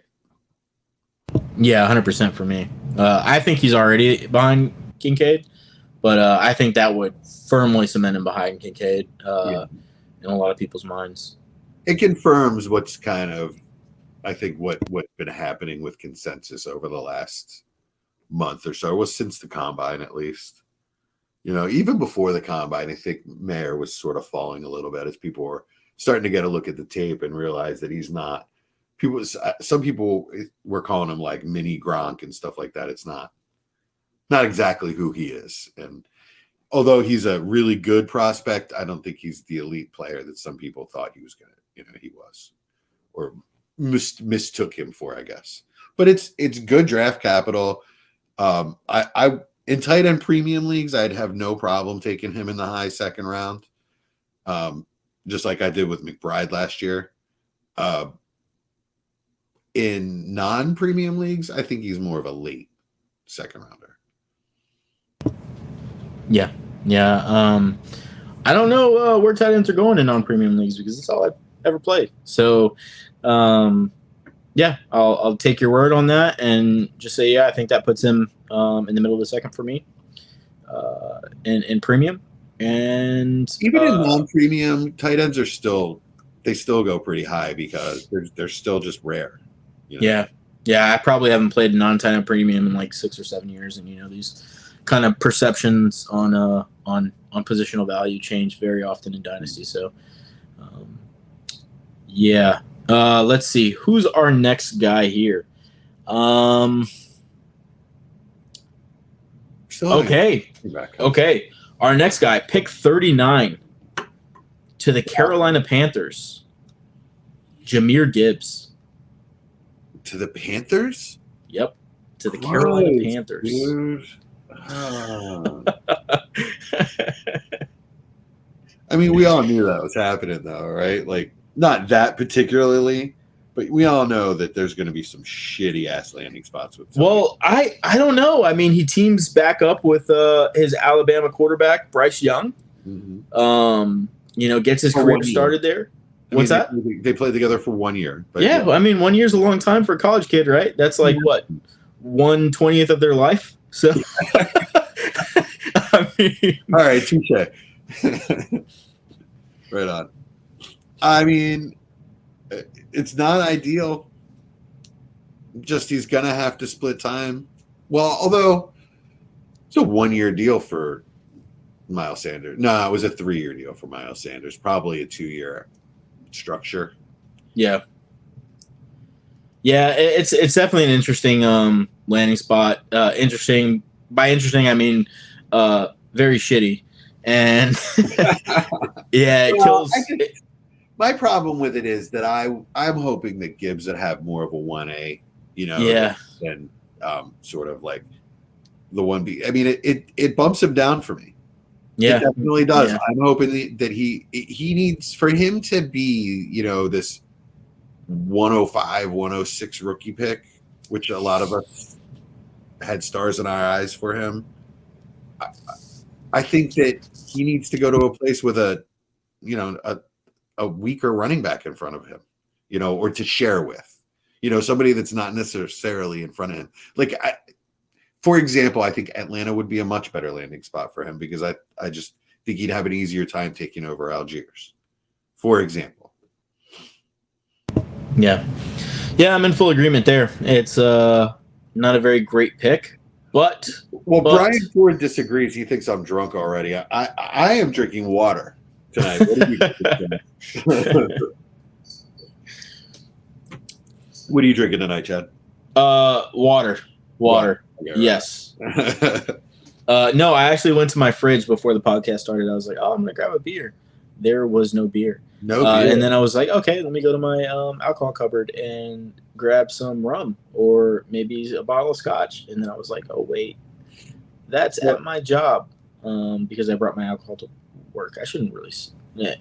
Yeah, 100% for me. I think he's already behind Kincaid, but I think that would firmly cement him behind Kincaid in a lot of people's minds. It confirms what's kind of, I think, what's been happening with consensus over the last month or so, was since the combine at least. Even before the combine, I think Mayer was sort of falling a little bit as people were starting to get a look at the tape and realize that he's not. Some people were calling him like mini Gronk and stuff like that. It's not exactly who he is. And although he's a really good prospect, I don't think he's the elite player that some people thought he was going to. He was, or mistook him for, I guess. But it's good draft capital. I in tight end premium leagues, I'd have no problem taking him in the high second round, just like I did with McBride last year. In non-premium leagues, I think he's more of a late second rounder. Yeah. I don't know where tight ends are going in non-premium leagues because it's all I've ever played. So, I'll take your word on that and just say, I think that puts him in the middle of the second for me in premium. And even in non-premium, tight ends still go pretty high because they're still just rare. Yeah. I probably haven't played non-tight end premium in like 6 or 7 years, and these kind of perceptions on positional value change very often in Dynasty. So, let's see who's our next guy here. Okay. Our next guy, pick 39 to the Carolina Panthers. Jahmyr Gibbs. To the Panthers? Yep. To the Carolina Panthers. Dude. I mean, we all knew that was happening, though, right? Like, not that particularly, but we all know that there's going to be some shitty ass landing spots with. Well, I don't know. I mean, he teams back up with his Alabama quarterback Bryce Young. Gets his For career 1 year. started there. I What's mean, that? They played together for 1 year. But Yeah, I mean, 1 year's a long time for a college kid, right? That's like what 1/20th of their life. So, I mean, all right, touche. Right on. I mean, it's not ideal. Just he's gonna have to split time. Well, although it's a 1 year deal for Miles Sanders. No, it was a 3 year deal for Miles Sanders. Probably a 2 year structure. yeah, it's definitely an interesting landing spot. Interesting. By interesting, I mean very shitty. And yeah, it kills. My problem with it is that I'm hoping that Gibbs would have more of a 1A, than sort of like the 1B. I mean, it bumps him down for me. Yeah, it definitely does. Yeah. I'm hoping that he needs, for him to be, this 105, 106 rookie pick, which a lot of us had stars in our eyes for him. I think that he needs to go to a place with a weaker running back in front of him, or to share with, somebody that's not necessarily in front of him. Like, for example, I think Atlanta would be a much better landing spot for him because I just think he'd have an easier time taking over Algiers, for example. Yeah, I'm in full agreement there. It's not a very great pick, but Brian Ford disagrees. He thinks I'm drunk already. I am drinking water tonight. What are you drinking? What are you drinking tonight, Chad? Water. Okay, yes. No, I actually went to my fridge before the podcast started. I was like, I'm gonna grab a beer. There was no beer. No beer. And then I was like, okay, let me go to my alcohol cupboard and grab some rum or maybe a bottle of scotch. And then I was like, oh wait, that's at my job because I brought my alcohol to work. I shouldn't really. Yeah.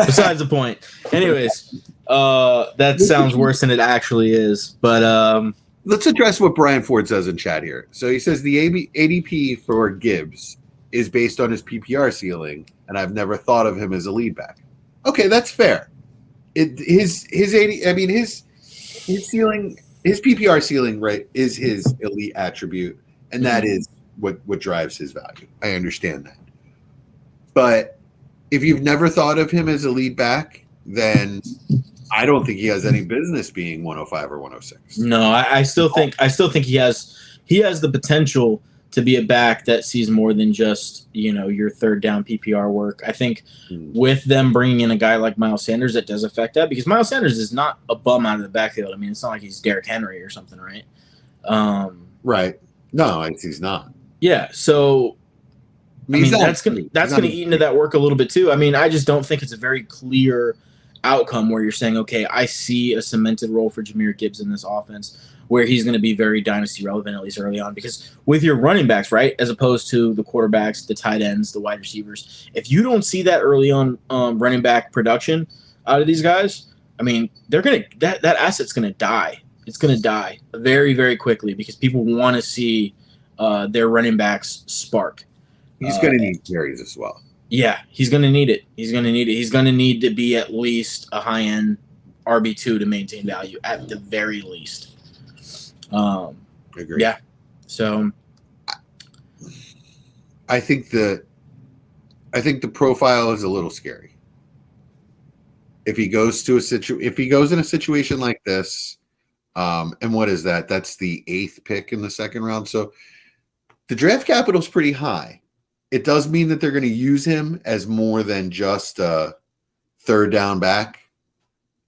Besides the point. Anyways, that sounds worse than it actually is. But let's address what Brian Ford says in chat here. So he says the ADP for Gibbs is based on his PPR ceiling, and I've never thought of him as a lead back. Okay, that's fair. His ceiling, his PPR ceiling, right, is his elite attribute, and that is what drives his value. I understand that. But if you've never thought of him as a lead back, then I don't think he has any business being 105 or 106. No, I still think he has the potential to be a back that sees more than just, your third down PPR work. I think with them bringing in a guy like Miles Sanders, that does affect that because Miles Sanders is not a bum out of the backfield. I mean, it's not like he's Derrick Henry or something, right? Right. No, he's not. Yeah. So that's gonna eat into that work a little bit too. I mean, I just don't think it's a very clear outcome where you're saying, okay, I see a cemented role for Jahmyr Gibbs in this offense where he's going to be very dynasty relevant, at least early on, because with your running backs, right, as opposed to the quarterbacks, the tight ends, the wide receivers, if you don't see that early on running back production out of these guys, I mean, that asset's going to die. It's going to die very, very quickly because people want to see their running backs spark. He's going to need carries as well. Yeah, he's going to need it. He's going to need to be at least a high-end RB2 to maintain value at the very least. Agree. Yeah. So I think the profile is a little scary. If he goes in a situation like this, and what is that? That's the 8th pick in the second round. So the draft capital is pretty high. It does mean that they're going to use him as more than just a third down back.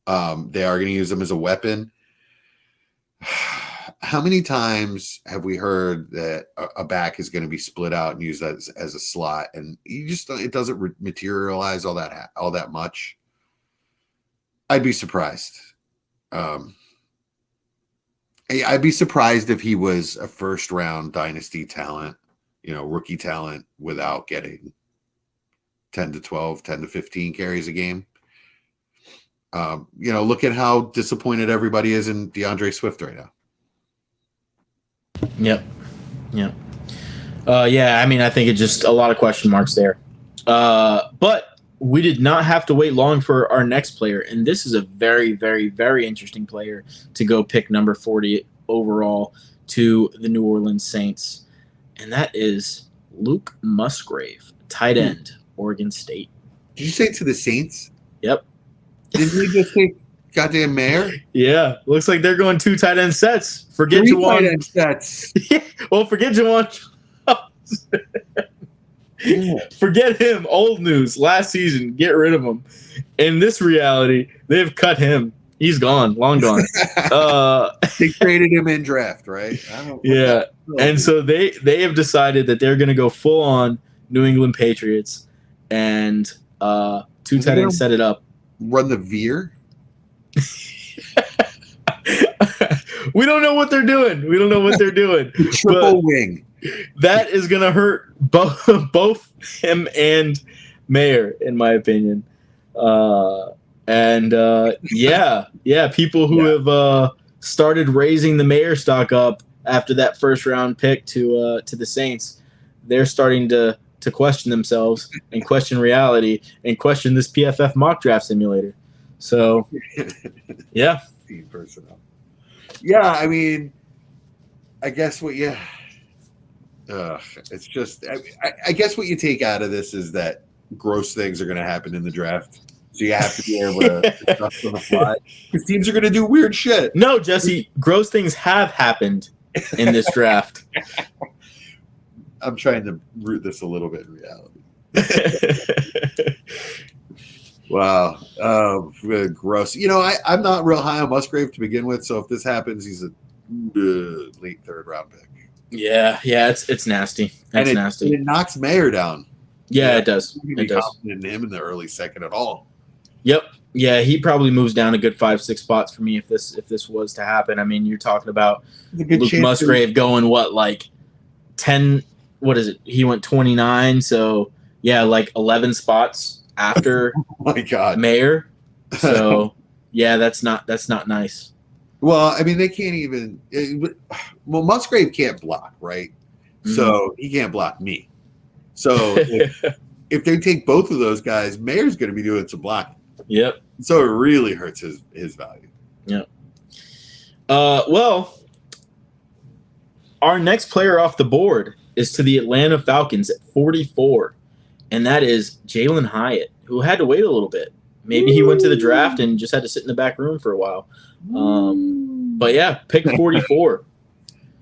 They are going to use him as a weapon. How many times have we heard that a back is going to be split out and used as a slot, and it doesn't materialize all that much? I'd be surprised. I'd be surprised if he was a first round dynasty talent, rookie talent, without getting 10 to 12, 10 to 15 carries a game. Look at how disappointed everybody is in DeAndre Swift right now. Yep. Yeah, I mean, I think it's just a lot of question marks there. But we did not have to wait long for our next player, and this is a very, very, very interesting player to go pick number 40 overall to the New Orleans Saints, and that is Luke Musgrave, tight end, Oregon State. Did you say to the Saints? Yep. Didn't we just say goddamn Mayer? Yeah, looks like they're going 2 tight end sets. Forget 3 Juwan. tight end sets. Well, forget Juwan. Forget him. Old news. Last season, get rid of him. In this reality, they've cut him. He's gone. Long gone. They traded him in draft, right? Yeah. And so they have decided that they're going to go full on New England Patriots and 2 tight ends set it up. Run the veer? We don't know what they're doing. Triple wing. That is going to hurt both him and Mayer, in my opinion. People who have started raising the Mayer stock up after that first round pick to the Saints, they're starting to question themselves and question reality and question this PFF mock draft simulator. So, yeah. Team personnel. Yeah, I mean, I guess it's just, I guess what you take out of this is that gross things are going to happen in the draft. So you have to be able to adjust on the fly. Because teams are going to do weird shit. No, Jesse, gross things have happened in this draft. I'm trying to root this a little bit in reality. Wow. Gross. I'm not real high on Musgrave to begin with, so if this happens, he's a late 3rd round pick. Yeah, it's nasty. That's nasty. It knocks Mayer down. Yeah, it does. It does. Confident in him in the early second at all. Yep. Yeah, he probably moves down a good 5-6 spots for me if this was to happen. I mean, you're talking about Luke Musgrave going 10. What is it? He went 29. So yeah, 11 spots after. Oh my God, Mayer. So yeah, that's not nice. Well, I mean, they can't even. Musgrave can't block, right? Mm-hmm. So he can't block me. So if they take both of those guys, Mayer's going to be doing some blocking. Yep. So it really hurts his value. Yep. Well, our next player off the board is to the Atlanta Falcons at 44, and that is Jalen Hyatt, who had to wait a little bit. Maybe he went to the draft and just had to sit in the back room for a while. But yeah, pick 44.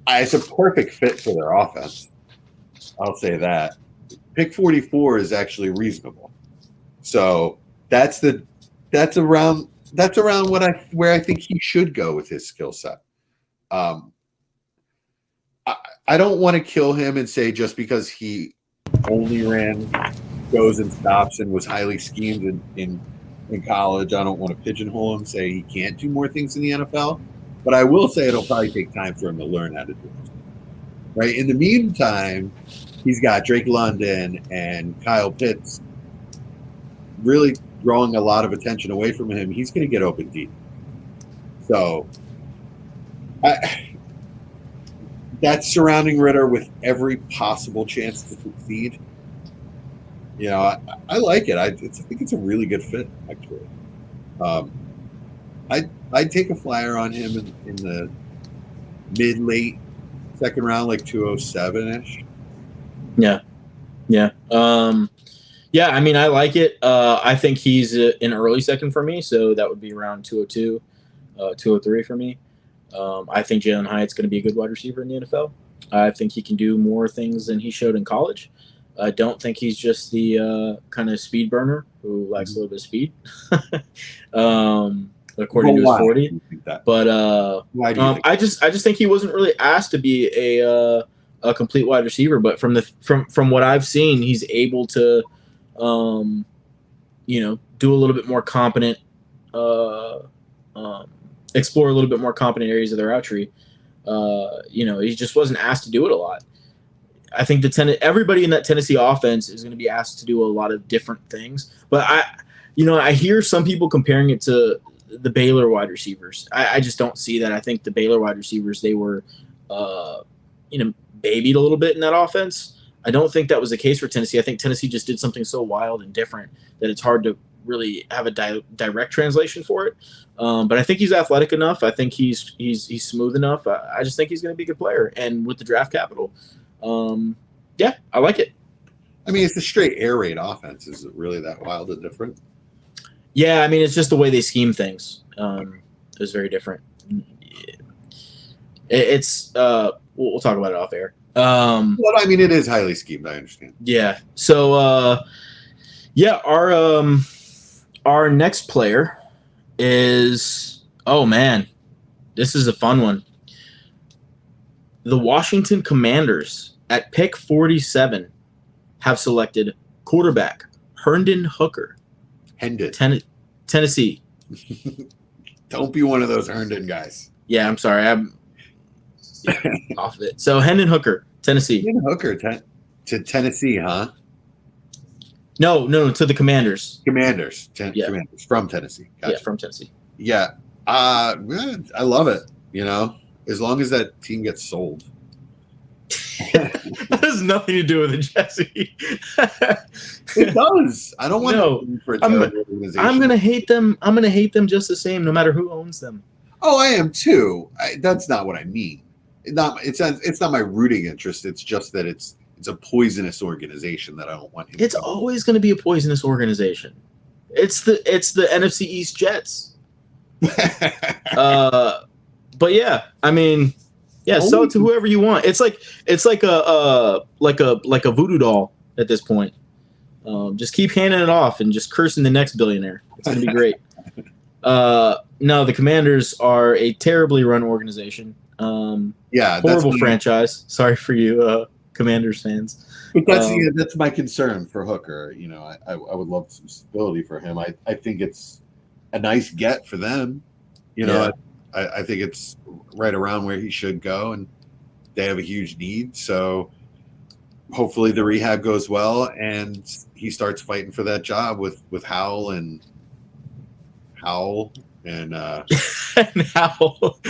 It's a perfect fit for their offense. I'll say that. Pick 44 is actually reasonable. So that's around where I think he should go with his skill set. I don't want to kill him and say just because he only ran goes and stops and was highly schemed in college, I don't want to pigeonhole him and say he can't do more things in the NFL. But I will say it'll probably take time for him to learn how to do it. Right? In the meantime, he's got Drake London and Kyle Pitts really drawing a lot of attention away from him. He's going to get open deep. So that's surrounding Ritter with every possible chance to succeed. I like it. I think it's a really good fit, actually. I'd take a flyer on him in the mid-late second round, like 207-ish. Yeah. Yeah, I mean, I like it. I think he's an early second for me, so that would be around 202, 203 for me. I think Jalen Hyatt's going to be a good wide receiver in the NFL. I think he can do more things than he showed in college. I don't think he's just the kind of speed burner who likes a little bit of speed, according to his 40. But I just think he wasn't really asked to be a complete wide receiver. But from what I've seen, he's able to, do a little bit more competent, explore a little bit more competent areas of the route tree. He just wasn't asked to do it a lot. I think everybody in that Tennessee offense is going to be asked to do a lot of different things. But I hear some people comparing it to the Baylor wide receivers. I just don't see that. I think the Baylor wide receivers, they were, babied a little bit in that offense. I don't think that was the case for Tennessee. I think Tennessee just did something so wild and different that it's hard to really have a direct translation for it. But I think he's athletic enough. I think he's smooth enough. I just think he's going to be a good player. And with the draft capital, I like it. I mean, it's a straight air raid offense. Is it really that wild and different? Yeah, I mean, it's just the way they scheme things. It was very different. We'll talk about it off air. Well, I mean, it is highly schemed. I understand. Yeah. So, our next player is, oh man, this is a fun one. The Washington Commanders at pick 47 have selected quarterback Hendon Hooker. Tennessee. Don't be one of those Herndon guys. Yeah, I'm sorry. I'm off of it. So Hendon Hooker, Tennessee. Hendon Hooker to Tennessee, huh? No, to the Commanders. Commanders from Tennessee. Gotcha. Yeah, from Tennessee. Yeah. I love it. As long as that team gets sold. That has nothing to do with it, Jesse. It does. I don't want to for a terrible organization. I'm gonna hate them. I'm gonna hate them just the same, no matter who owns them. Oh, I am too. That's not what I mean. It's not my rooting interest. It's just that it's a poisonous organization that I don't want. It's always going to be a poisonous organization. It's the NFC East Jets. But yeah, I mean, yeah, sell it to whoever you want. It's like a voodoo doll at this point. Just keep handing it off and just cursing the next billionaire. It's going to be great. No, the Commanders are a terribly run organization. Horrible franchise. Sorry for you, Commanders fans. But that's my concern for Hooker. I would love some stability for him. I think it's a nice get for them. I think it's right around where he should go, and they have a huge need. So hopefully the rehab goes well, and he starts fighting for that job with Howell and and Howell.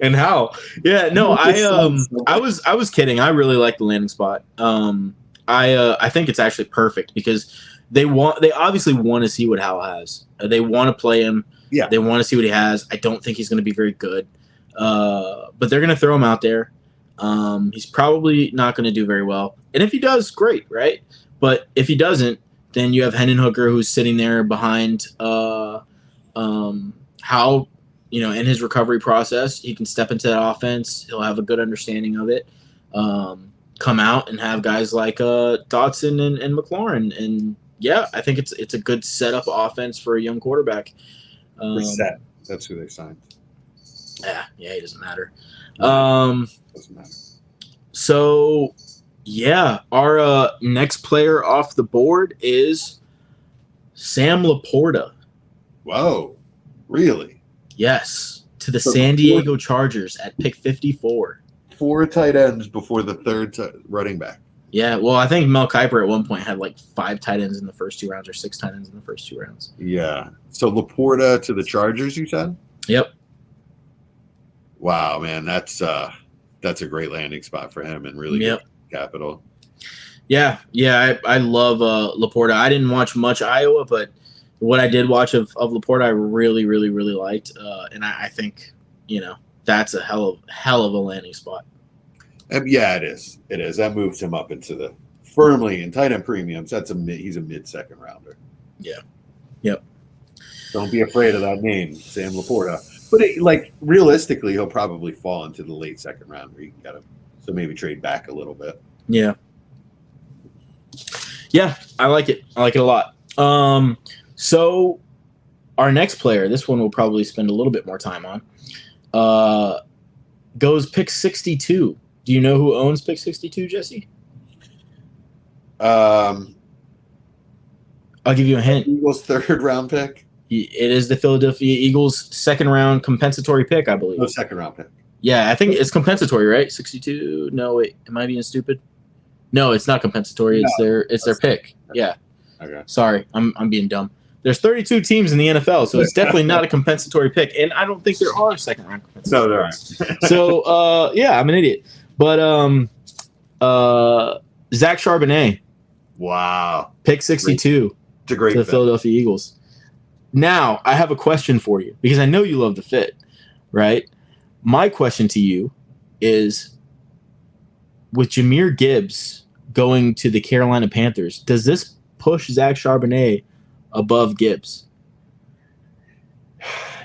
And Howell. Yeah, no, I was kidding. I really like the landing spot. I think it's actually perfect because they obviously want to see what Howell has. They want to play him. Yeah. They want to see what he has. I don't think he's going to be very good. But they're going to throw him out there. He's probably not going to do very well. And if he does, great, right? But if he doesn't, then you have Hendon Hooker who's sitting there behind how, in his recovery process, he can step into that offense. He'll have a good understanding of it. Come out and have guys like Dotson and McLaurin. And yeah, I think it's a good setup offense for a young quarterback. Brissett. That's who they signed. Yeah, it doesn't matter. Doesn't matter. So, yeah, our next player off the board is Sam Laporta. Whoa, really? Yes, to the San Diego Chargers at pick 54. 4 tight ends before the third running back. Yeah, well, I think Mel Kiper at one point had like 5 tight ends in the first 2 rounds or 6 tight ends in the first 2 rounds. Yeah. So Laporta to the Chargers, you said? Yep. Wow, man, that's a great landing spot for him and really good capital. Yeah, I love Laporta. I didn't watch much Iowa, but what I did watch of Laporta, I really, really, really liked, and I think that's a hell of a landing spot. Yeah, it is. It is. That moves him up into the firmly in tight end premiums. He's a mid-second rounder. Yeah. Yep. Don't be afraid of that name, Sam Laporta. But realistically, he'll probably fall into the late second round where you can get him. So maybe trade back a little bit. Yeah. Yeah, I like it. I like it a lot. So our next player, this one we'll probably spend a little bit more time on, goes pick 62. Do you know who owns pick 62, Jesse? I'll give you a hint. Eagles' third round pick. It is the Philadelphia Eagles' second round compensatory pick, I believe. No, second round pick. Yeah, I think it's compensatory, right? 62. No, wait, am I being stupid? No, it's not compensatory. No. It's their pick. Yeah. Okay. Sorry, I'm being dumb. There's 32 teams in the NFL, so it's definitely not a compensatory pick, and I don't think there are second round compensatory. No, there picks. So yeah, I'm an idiot. But Zach Charbonnet, Wow. pick 62 It's a great to the fit. Philadelphia Eagles. Now, I have a question for you because I know you love the fit, right? My question to you is, with Jahmyr Gibbs going to the Carolina Panthers, does this push Zach Charbonnet above Gibbs?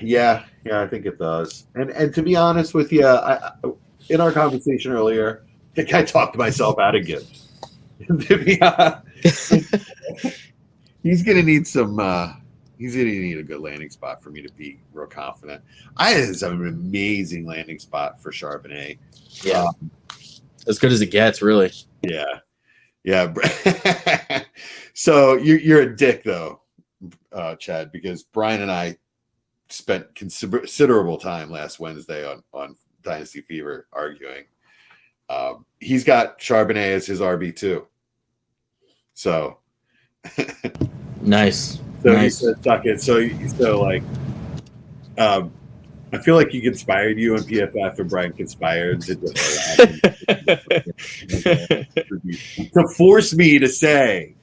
Yeah, I think it does. And to be honest with you, in our conversation earlier, I think I talked myself out of Gibbs. To be honest, he's gonna need some. He's gonna need a good landing spot for me to be real confident. I think it's an amazing landing spot for Charbonnet. Yeah, as good as it gets, really. Yeah. So you're a dick though, Chad, because Brian and I spent considerable time last Wednesday on Dynasty Fever arguing. He's got Charbonnet as his RB2. So nice. So nice. he said, "Suck it." So like, I feel like he conspired you and PFF, and Brian conspired to force me to say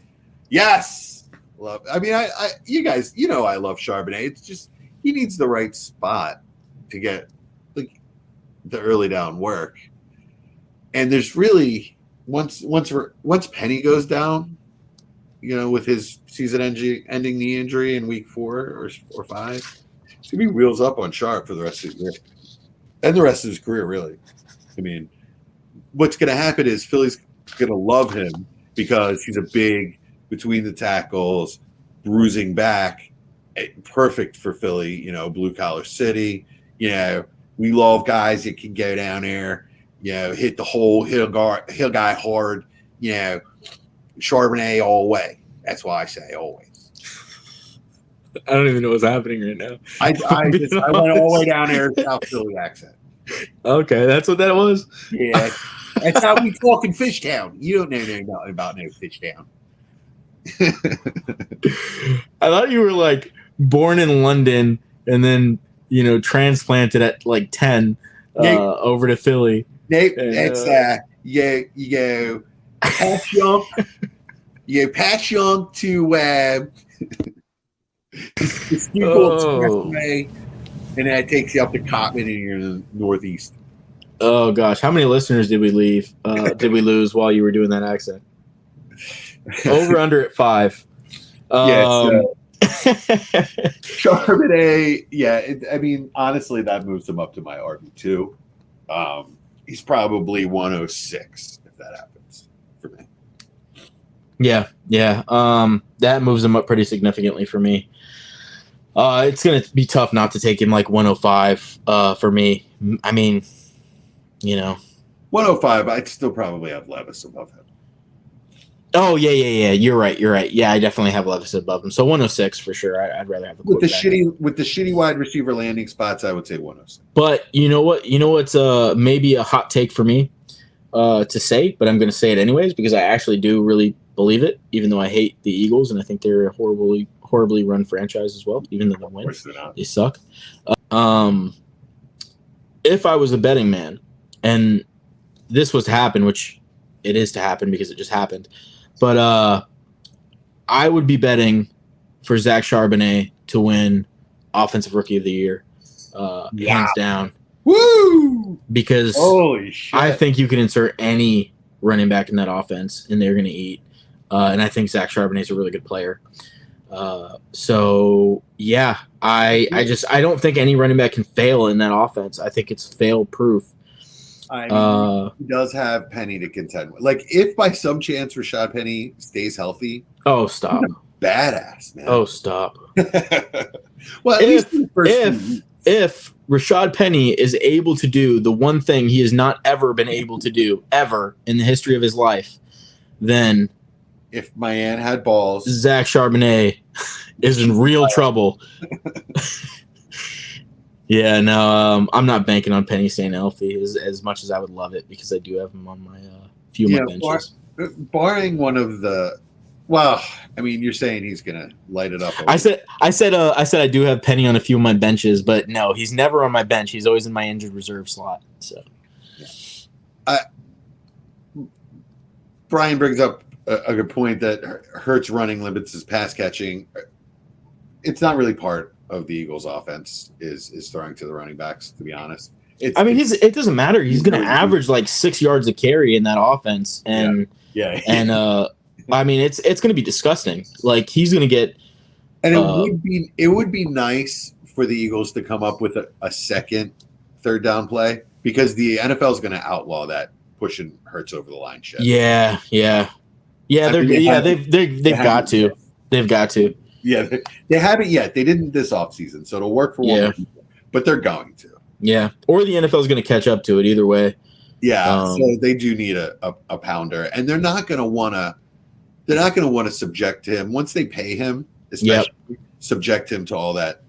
yes. Love. I mean, I you guys, I love Charbonnet. It's just he needs the right spot to get like the early down work. And there's really once Penny goes down, with his season-ending knee injury in week 4 or 5, he's gonna be wheels up on Sharp for the rest of the year and the rest of his career. Really, I mean, what's gonna happen is Philly's gonna love him because he's a big between the tackles, bruising back, perfect for Philly. Blue collar city. We love guys that can go down there. Hit the hole, hit a guy hard. Charbonnet all the way. That's why I say always. I don't even know what's happening right now. I went all the way down there South Philly accent. Okay, that's what that was. Yeah, that's how we talk in Fishtown. You don't know nothing about no Fishtown. I thought you were like born in London and then transplanted at like 10 over to Philly. Nope, it's you go Pat Young. Pat Young to Expressway, and that takes you up to Cotman, and you're in the Northeast. Oh gosh, how many listeners did we leave? Did we lose while you were doing that accent? Over under at 5. Charbonnet, I mean, honestly, that moves him up to my RB2. He's probably 106 if that happens for me. Yeah. That moves him up pretty significantly for me. It's gonna be tough not to take him like 105 for me. I mean, 105. I'd still probably have Levis above him. Oh yeah. You're right. Yeah, I definitely have Levis above him. So 106 for sure. I'd rather have with the shitty wide receiver landing spots. I would say 106. But you know what? What's maybe a hot take for me to say, but I'm going to say it anyways because I actually do really believe it, even though I hate the Eagles and I think they're a horribly run franchise as well. Even though they win, they suck. If I was a betting man, and this was to happen, which it is to happen because it just happened. But I would be betting for Zach Charbonnet to win Offensive Rookie of the Year, hands down. Woo! Because holy shit. I think you can insert any running back in that offense, and they're going to eat. And I think Zach Charbonnet is a really good player. So yeah, I don't think any running back can fail in that offense. I think it's fail proof. I mean, he does have Penny to contend with. Like, if by some chance Rashad Penny stays healthy, stop, badass man. Stop. Well, at least if Rashad Penny is able to do the one thing he has not ever been able to do ever in the history of his life, then if my aunt had balls, Zach Charbonnet is in real trouble. Yeah, no, I'm not banking on Penny staying healthy as much as I would love it because I do have him on my few of my benches. barring one of the, well, I mean, you're saying he's gonna light it up. I said I do have Penny on a few of my benches, but no, he's never on my bench. He's always in my injured reserve slot. So, Brian brings up a good point that Hurts running limits his pass catching. It's not really part of the Eagles' offense is throwing to the running backs. To be honest, it doesn't matter. He's going to average like 6 yards a carry in that offense, and I mean it's going to be disgusting. Like he's going to get, and it would be nice for the Eagles to come up with a second third down play because the NFL is going to outlaw that pushing Hurts over the line shit. Yeah. They've got to. They've got to. Yeah, they haven't yet. They didn't this offseason, so it'll work for one people, but they're going to. Yeah, or the NFL is going to catch up to it either way. Yeah, so they do need a pounder, and they're not going to want to. They're not going to want to subject him once they pay him, especially subject him to all that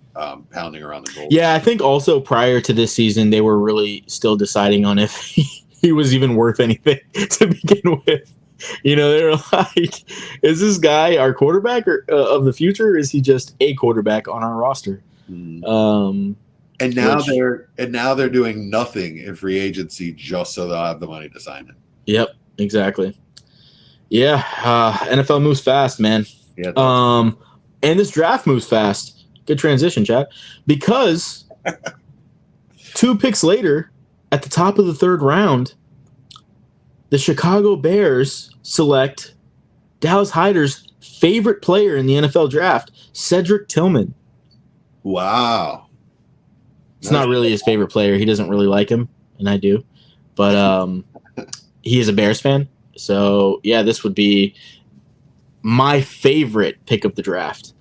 pounding around the goal. Yeah, I think also prior to this season, they were really still deciding on if he was even worth anything to begin with. You know, they're like, is this guy our quarterback of the future? Or is he just a quarterback on our roster? And now they're doing nothing in free agency just so they'll have the money to sign him. Yep, exactly. Yeah, NFL moves fast, man. Yeah. And this draft moves fast. Good transition, Chad. Because 2 picks later, at the top of the 3rd round, the Chicago Bears select Dallas Hyder's favorite player in the NFL draft, Cedric Tillman. Wow. It's not really his favorite player. He doesn't really like him, and I do. But he is a Bears fan. So, yeah, this would be my favorite pick of the draft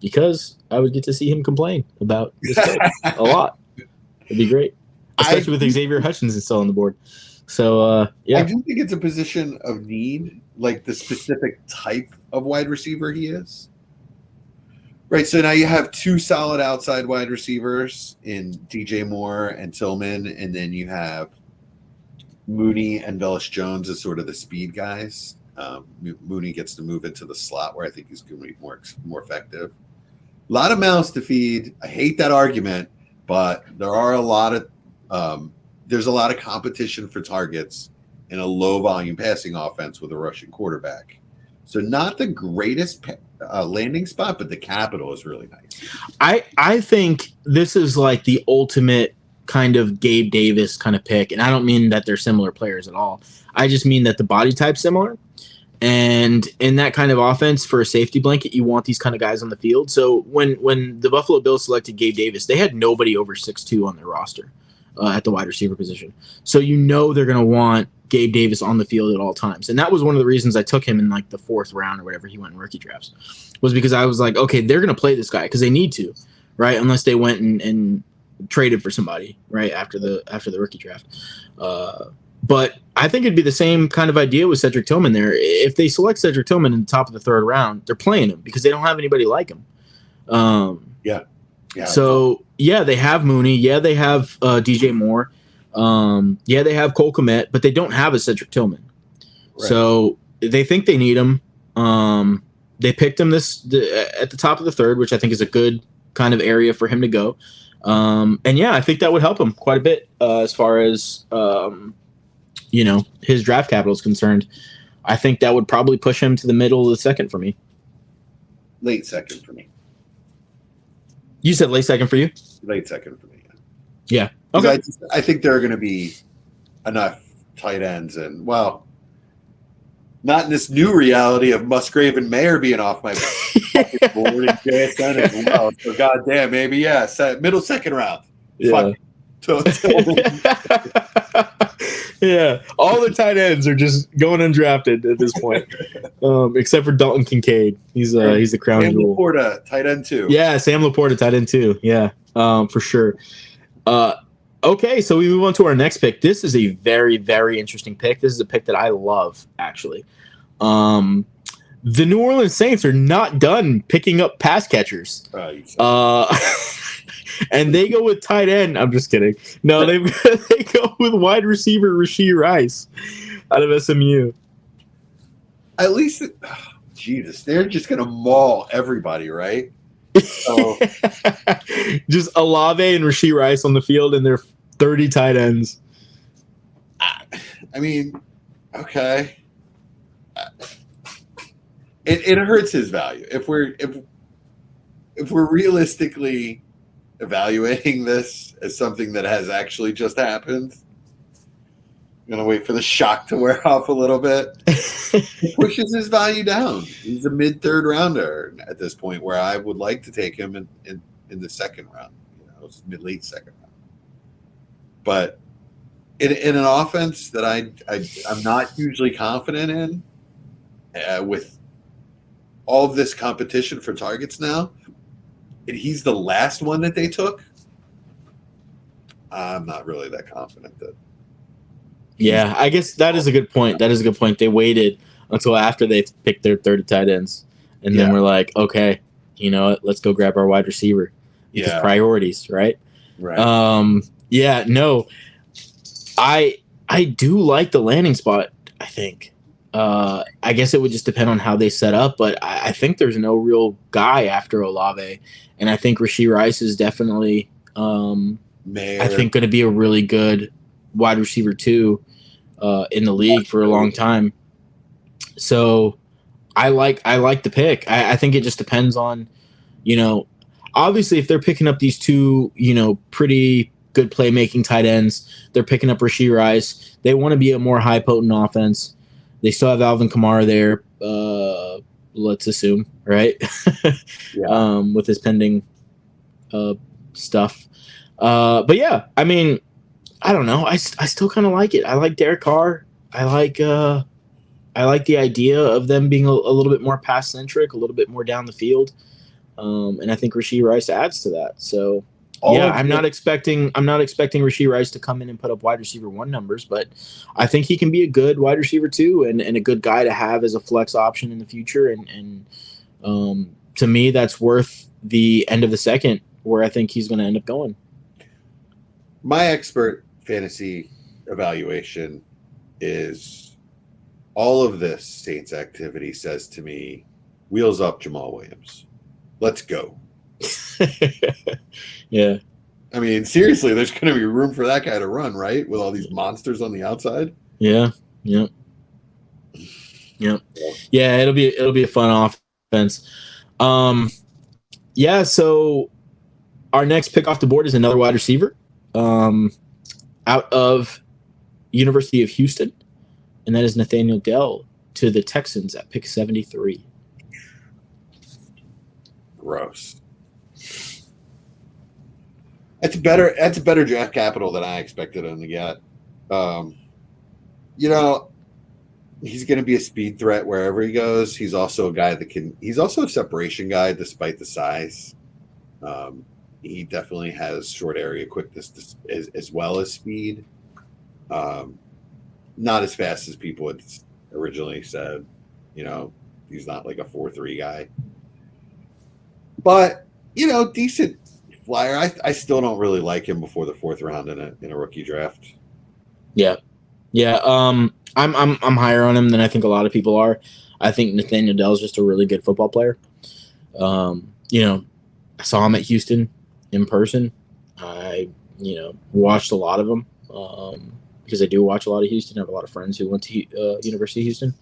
because I would get to see him complain about this pick a lot. It'd be great, especially with Xavier Hutchinson still on the board. So, yeah. I do think it's a position of need, like the specific type of wide receiver he is. Right, so now you have 2 solid outside wide receivers in DJ Moore and Tillman, and then you have Mooney and Velus Jones as sort of the speed guys. Mooney gets to move into the slot where I think he's going to be more effective. A lot of mouths to feed. I hate that argument, but there are there's a lot of competition for targets in a low volume passing offense with a rushing quarterback. So not the greatest landing spot, but the capital is really nice. I think this is like the ultimate kind of Gabe Davis kind of pick. And I don't mean that they're similar players at all. I just mean that the body type's similar. And in that kind of offense for a safety blanket, you want these kind of guys on the field. So when the Buffalo Bills selected Gabe Davis, they had nobody over 6'2" on their roster at the wide receiver position. So you know they're going to want Gabe Davis on the field at all times. And that was one of the reasons I took him in like the 4th round or whatever he went in rookie drafts, was because I was like, okay, they're going to play this guy because they need to, right? Unless they went and traded for somebody right after the rookie draft. But I think it'd be the same kind of idea with Cedric Tillman there. If they select Cedric Tillman in the top of the 3rd round, they're playing him because they don't have anybody like him. Yeah. So, yeah, they have Mooney. Yeah, they have DJ Moore. Yeah, they have Cole Kmet, but they don't have a Cedric Tillman. Right. So they think they need him. They picked him at the top of the 3rd, which I think is a good kind of area for him to go. And yeah, I think that would help him quite a bit as far as his draft capital is concerned. I think that would probably push him to the middle of the 2nd for me. Late 2nd for me. You said late 2nd for you? Late 2nd for me. Yeah. Okay. I think there are going to be enough tight ends, and well, not in this new reality of Musgrave and Mayer being off my board and JSN as well. So goddamn, maybe middle 2nd round. Yeah. Yeah, all the tight ends are just going undrafted at this point, except for Dalton Kincaid. He's the crown Sam jewel. Laporta, tight end 2. Yeah, Sam Laporta, tight end 2. Yeah, for sure. Okay, so we move on to our next pick. This is a very, very interesting pick. This is a pick that I love, actually. The New Orleans Saints are not done picking up pass catchers. And they go with tight end. I'm just kidding. No, they go with wide receiver Rashee Rice out of SMU. at least, Jesus, they're just gonna maul everybody, right? So Just Olave and Rashee Rice on the field, and they're 30 tight ends. I mean, okay, it hurts his value if we're realistically evaluating this as something that has actually just happened. I'm gonna wait for the shock to wear off a little bit. It pushes his value down. He's a mid-third rounder at this point, where I would like to take him in the second round. It's mid-late second round. But in an offense that I'm not hugely confident in, with all of this competition for targets now, and he's the last one that they took, I'm not really that confident that. Yeah, I guess that is a good point. They waited until after they picked their 30 tight ends, and then we're like, okay, you know what? Let's go grab our wide receiver. Because priorities, right? Right. Yeah, no. I do like the landing spot, I think. I guess it would just depend on how they set up, but I think there's no real guy after Olave. And I think Rashee Rice is definitely I think going to be a really good wide receiver too in the league for a long time. So I like the pick. I think it just depends on, obviously if they're picking up these two, pretty good playmaking tight ends, they're picking up Rashee Rice. They want to be a more high potent offense. They still have Alvin Kamara there. Let's assume, right? With his pending stuff. But yeah, I mean, I don't know. I still kind of like it. I like Derek Carr. I like the idea of them being a little bit more pass centric, a little bit more down the field. And I think Rashee Rice adds to that. So I'm not expecting Rashee Rice to come in and put up wide receiver 1 numbers, but I think he can be a good wide receiver 2 and a good guy to have as a flex option in the future. And to me, that's worth the end of the second, where I think he's going to end up going. My expert fantasy evaluation is all of this Saints activity says to me, wheels up Jamal Williams. Let's go. Yeah. I mean, seriously, there's going to be room for that guy to run, right? With all these monsters on the outside. Yeah. Yep. Yeah, it'll be a fun offense. Yeah, so our next pick off the board is another wide receiver out of University of Houston, and that is Nathaniel Dell to the Texans at pick 73. Gross. That's better draft capital than I expected him to get. He's going to be a speed threat wherever he goes. He's also a guy he's also a separation guy despite the size. He definitely has short area quickness as well as speed. Not as fast as people had originally said. He's not like a 4.3 guy. But, decent flyer. I still don't really like him before the 4th round in a rookie draft. Yeah. I'm higher on him than I think a lot of people are. I think Nathaniel Dell is just a really good football player. I saw him at Houston in person. I watched a lot of him because I do watch a lot of Houston. I have a lot of friends who went to University of Houston.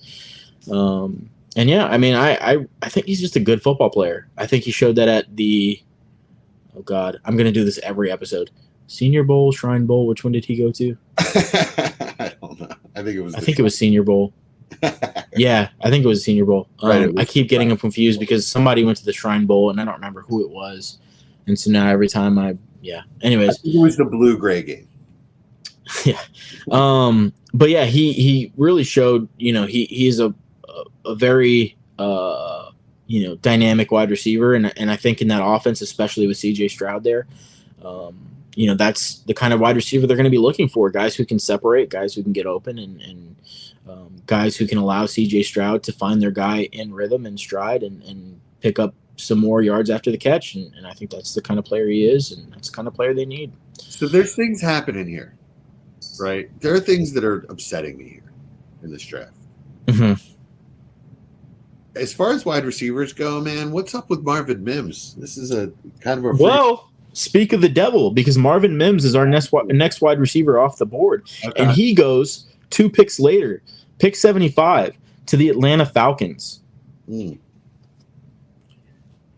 And yeah, I mean, I think he's just a good football player. I think he showed that at the, oh God, I'm going to do this every episode. Senior Bowl, Shrine Bowl, which one did he go to? I don't know. I think it was Senior Bowl. Yeah, I think it was Senior Bowl. I keep getting them confused because somebody went to the Shrine Bowl and I don't remember who it was. And so now every time anyways. I think it was the blue-gray game. Yeah. But yeah, he really showed, he's a very dynamic wide receiver, and I think in that offense, especially with CJ Stroud there, that's the kind of wide receiver they're going to be looking for. Guys who can separate, guys who can get open, and guys who can allow CJ Stroud to find their guy in rhythm and stride and pick up some more yards after the catch. And I think that's the kind of player he is, and that's the kind of player they need. So there's things happening here, right? There are things that are upsetting me here in this draft. Mm-hmm. as far as wide receivers go, man, what's up with Marvin Mims? This is a kind of a Well, speak of the devil, because Marvin Mims is our next wide receiver off the board, Okay. and he goes 2 picks later, pick 75 to the Atlanta Falcons. Hmm.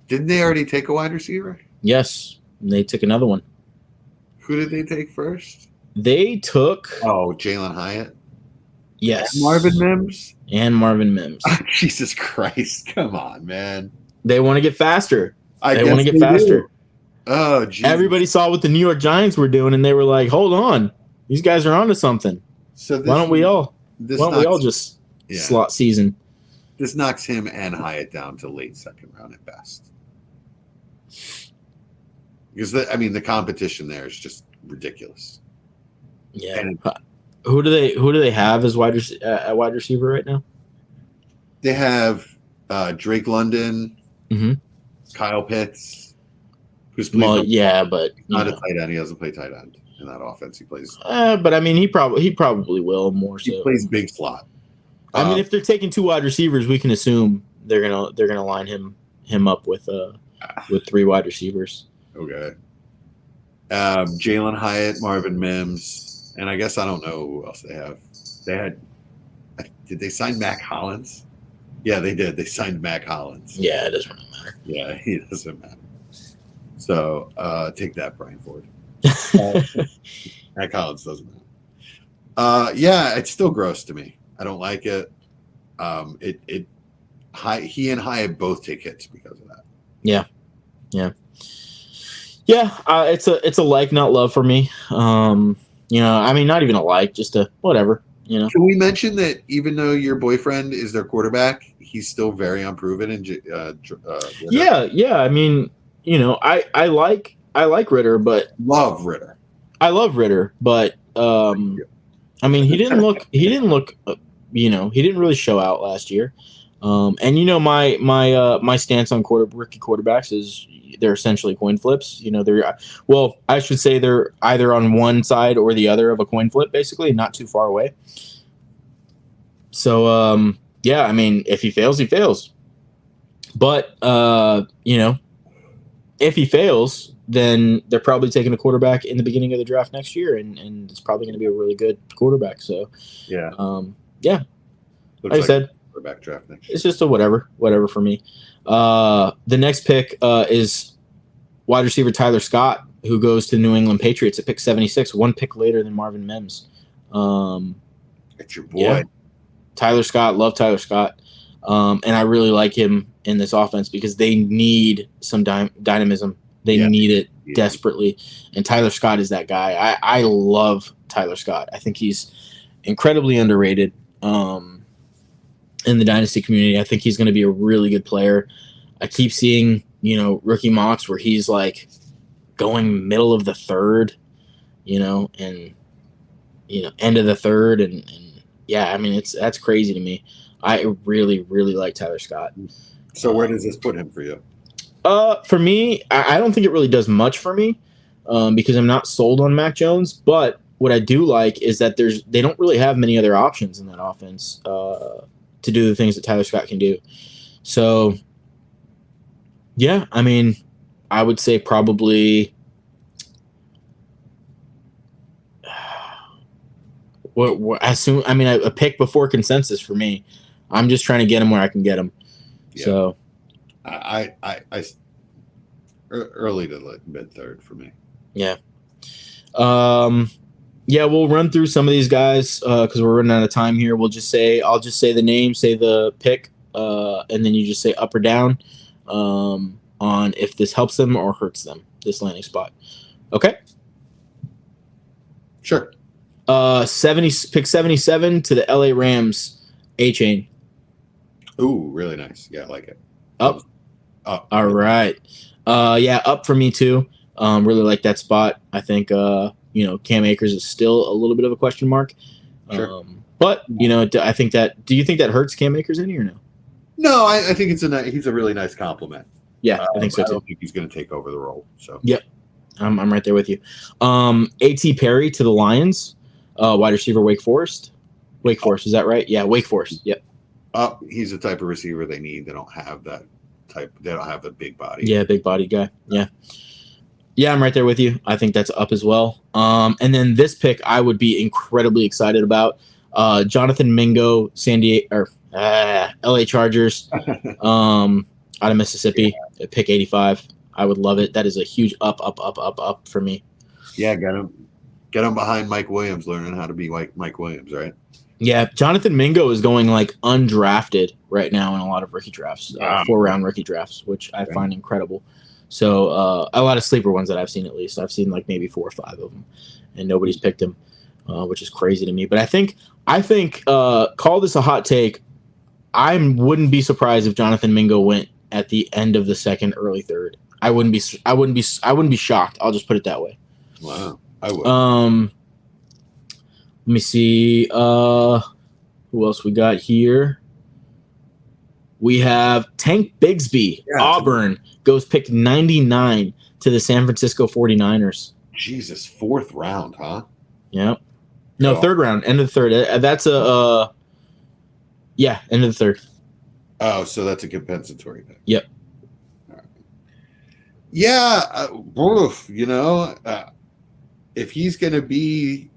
Didn't they already take a wide receiver? Yes, and they took another one. Who did they take first? They took Oh, Jalen Hyatt. yes, Marvin Mims. and Marvin Mims. Jesus Christ! Come on, man. They want to get faster. I They want to guess get faster. do. Oh, geez. Everybody saw what the New York Giants were doing, and they were like, "Hold on, these guys are onto something. So this, Why don't we all? This Why don't we all knocks, just yeah. slot season?" This knocks him and Hyatt down to late second round at best. Because the competition there is just ridiculous. Yeah. And Who do they have as wide receiver right now? they have Drake London, Mhm. Kyle Pitts, who's played Well, yeah, but you not a know. tight end. He doesn't play tight end in that offense. He plays But I mean, he probably will more so. he plays big slot. I mean, if they're taking 2 wide receivers, we can assume they're gonna line him up with 3 wide receivers. Okay. Jalen Hyatt, Marvin Mims, and I guess I don't know who else they have. Did they sign Mac Hollins? Yeah, they did. They signed Mac Hollins. Yeah, it doesn't really matter. Yeah, he doesn't matter. So take that, Brian Ford. Mac Hollins doesn't matter. Yeah, it's still gross to me. I don't like it. He and Hyatt both take hits because of that. Yeah. It's a like, not love for me. I mean, not even a like, just a whatever. Can we mention that even though your boyfriend is their quarterback, he's still very unproven? Yeah. I mean, I like Ritter, but love Ritter. I love Ritter, but I mean, he didn't look. He didn't really show out last year. And my stance on rookie quarterbacks is they're essentially coin flips. I should say they're either on one side or the other of a coin flip, basically, not too far away. So I mean, if he fails, he fails. But if he fails, then they're probably taking a quarterback in the beginning of the draft next year, and it's probably going to be a really good quarterback. So yeah. Like I said, quarterback draft next year. It's just a whatever for me. The next pick is wide receiver Tyler Scott, who goes to the New England Patriots at pick 76, 1 pick later than Marvin Mims. It's your boy. Yeah. Tyler Scott, love Tyler Scott. And I really like him in this offense because they need some dynamism. They need it desperately. And Tyler Scott is that guy. I love Tyler Scott. I think he's incredibly underrated. In the dynasty community, I think he's going to be a really good player. I keep seeing, rookie mocks where he's like going middle of the third, and end of the third, and yeah, I mean that's crazy to me. I really, really like Tyler Scott. So where does this put him for you? For me, I don't think it really does much for me, because I'm not sold on Mac Jones. But what I do like is that they don't really have many other options in that offense to do the things that Tyler Scott can do. So, yeah, I mean, I would say probably a pick before consensus for me. I'm just trying to get him where I can get him. Yeah. So, I early to mid third for me. Yeah. Yeah, we'll run through some of these guys because we're running out of time here. I'll just say the name, say the pick, and then you just say up or down on if this helps them or hurts them, this landing spot. Okay? Sure. Pick 77 to the LA Rams, A-Chain. Ooh, really nice. Yeah, I like it. Up. All right. Up for me too. Really like that spot. I think Cam Akers is still a little bit of a question mark. Sure. But I think that. Do you think that hurts Cam Akers any or no? No, I think he's a really nice compliment. Yeah, I think so too. I don't think he's going to take over the role. So yep, I'm right there with you. A.T. Perry to the Lions, wide receiver Wake Forest. Wake Forest, is that right? Yeah, Wake Forest. Yep. He's the type of receiver they need. They don't have that type. They don't have the big body. Yeah, big body guy. Yeah. Yeah, I'm right there with you. I think that's up as well. And then this pick I would be incredibly excited about. Jonathan Mingo, San Diego or LA Chargers, out of Mississippi, at pick 85. I would love it. That is a huge up for me. Yeah, get him behind Mike Williams, learning how to be like Mike Williams, right? Yeah, Jonathan Mingo is going like undrafted right now in a lot of rookie drafts, 4-round rookie drafts, which I find incredible. So a lot of sleeper ones that I've seen, at least I've seen like maybe 4 or 5 of them, and nobody's picked him, which is crazy to me. But I think call this a hot take. I wouldn't be surprised if Jonathan Mingo went at the end of the second, early third. I wouldn't be shocked. I'll just put it that way. Wow, I would. Let me see. Who else we got here? We have Tank Bigsby. Yeah, Auburn goes pick 99 to the San Francisco 49ers. Jesus, 4th round, huh? Yep. No, 3rd round, end of the 3rd. That's end of the 3rd. Oh, so that's a compensatory pick. Yep. All right. Yeah, if he's going to be,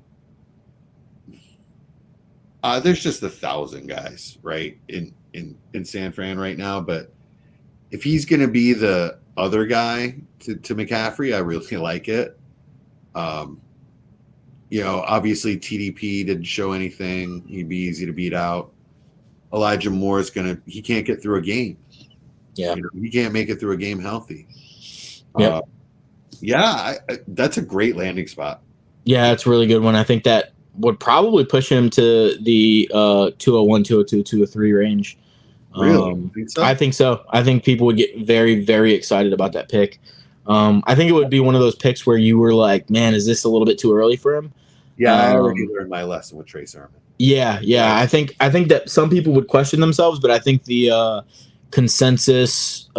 there's just 1,000 guys, right, in San Fran right now. But if he's going to be the other guy to McCaffrey, I really like it. Obviously TDP didn't show anything. He'd be easy to beat out. Elijah Moore he can't get through a game. Yeah. He can't make it through a game healthy. Yep. That's a great landing spot. Yeah, it's a really good one. I think that would probably push him to the 201, 202, 203 range. Really? I think so. I think people would get very, very excited about that pick. I think it would be one of those picks where you were like, man, is this a little bit too early for him? Yeah, I already learned my lesson with Trey Sermon. Yeah. I think that some people would question themselves, but I think the consensus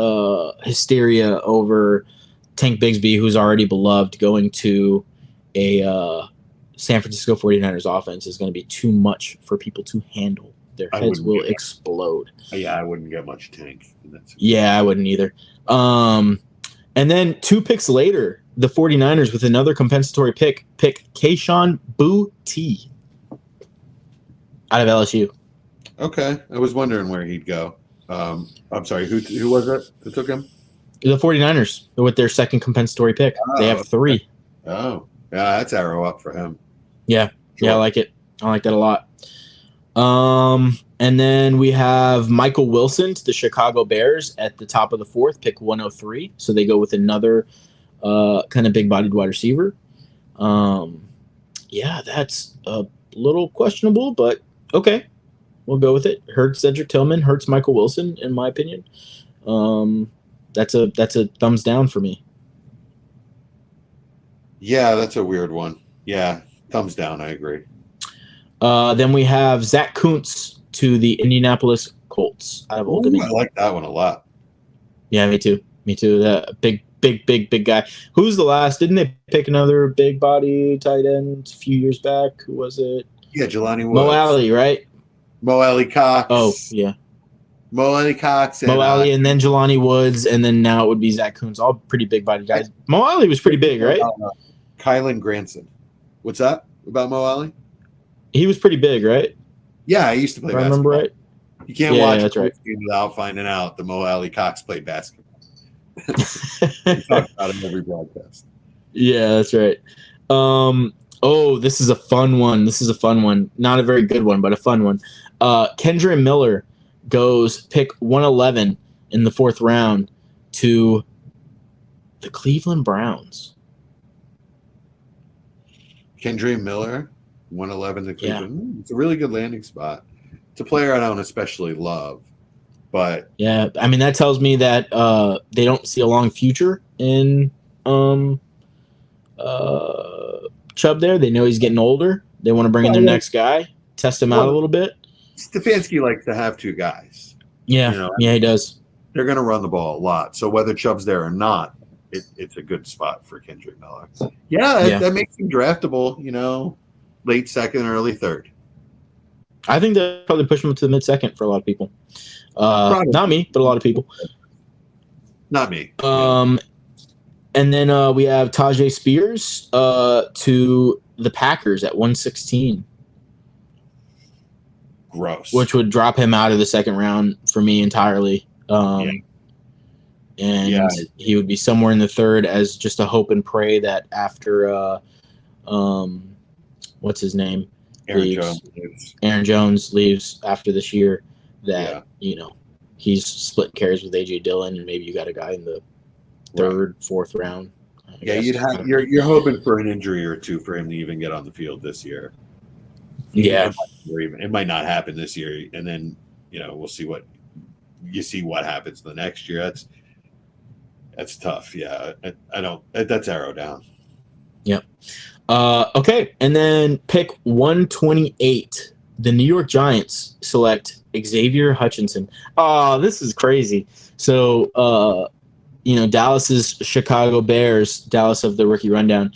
hysteria over Tank Bigsby, who's already beloved, going to a San Francisco 49ers offense is going to be too much for people to handle. Their heads will explode. Yeah, I wouldn't get much Tank. Yeah, I wouldn't either. And then 2 picks later, the 49ers with another compensatory pick Kayshon Boutte out of LSU. Okay. I was wondering where he'd go. I'm sorry, who was it who took him? The 49ers with their second compensatory pick. They have 3. Oh, yeah, that's arrow up for him. Yeah. Sure. Yeah, I like it. I like that a lot. And then we have Michael Wilson to the Chicago Bears at the top of the 4th, pick 103. So they go with another kind of big-bodied wide receiver. Yeah, that's a little questionable, but okay. We'll go with it. Hurts Cedric Tillman, hurts Michael Wilson, in my opinion. That's a thumbs down for me. Yeah, that's a weird one. Yeah, thumbs down, I agree. Then we have Zach Kuntz to the Indianapolis Colts out of Old Dominion. I like that one a lot. Yeah, me too. That big guy. Who's the last? Didn't they pick another big body tight end a few years back? Who was it? Yeah, Jelani Woods. Mo Alley, right? Mo Alley Cox. Oh, yeah. Mo Alley Cox. Mo Alley, and then Jelani Woods, and then now it would be Zach Kuntz. All pretty big body guys. Mo Alley was pretty big, right? Kylan Granson. What's that about Mo Alley? He was pretty big, right? Yeah, I used to play basketball. I remember right. You can't watch a game without finding out that Mo Alley Cox played basketball. We talk about him every broadcast. Yeah, that's right. This is a fun one. Not a very good one, but a fun one. Kendre Miller goes pick 111 in the 4th round to the Cleveland Browns. Kendre Miller, 111 to Cleveland. Yeah. It's a really good landing spot. It's a player I don't especially love, but yeah, I mean that tells me that they don't see a long future in Chubb there. They know he's getting older. They want to bring in their next guy, test him out a little bit. Stefanski likes to have 2 guys. Yeah, yeah, he does. They're going to run the ball a lot. So whether Chubb's there or not, it's a good spot for Kendre Miller. Yeah, that makes him draftable, late 2nd, early 3rd. I think they'll probably push him to the mid-second for a lot of people. Probably. Not me, but a lot of people. Not me. And then we have Tajay Spears to the Packers at 116. Gross. Which would drop him out of the second round for me entirely. And he would be somewhere in the third as just a hope and pray that after what's his name? Aaron Jones leaves after this year, that he's split carries with AJ Dillon, and maybe you got a guy in the third, fourth round. You're hoping for an injury or two for him to even get on the field this year. Yeah. It might not happen this year, and then we'll see what happens the next year. That's tough. Yeah, I don't. That's arrow down. Yep. Okay, and then pick 128. The New York Giants select Xavier Hutchinson. Oh, this is crazy. So, Dallas's Chicago Bears, Dallas of the rookie rundown,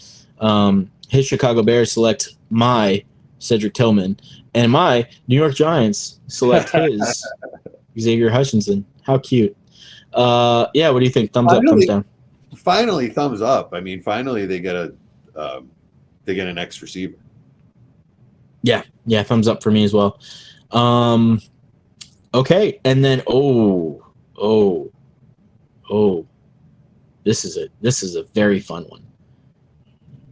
his Chicago Bears select my Cedric Tillman, and my New York Giants select his Xavier Hutchinson. How cute. What do you think? Thumbs up, thumbs down? Finally, thumbs up. I mean, finally they get an X receiver. Yeah, thumbs up for me as well. Okay, and then this is a very fun one.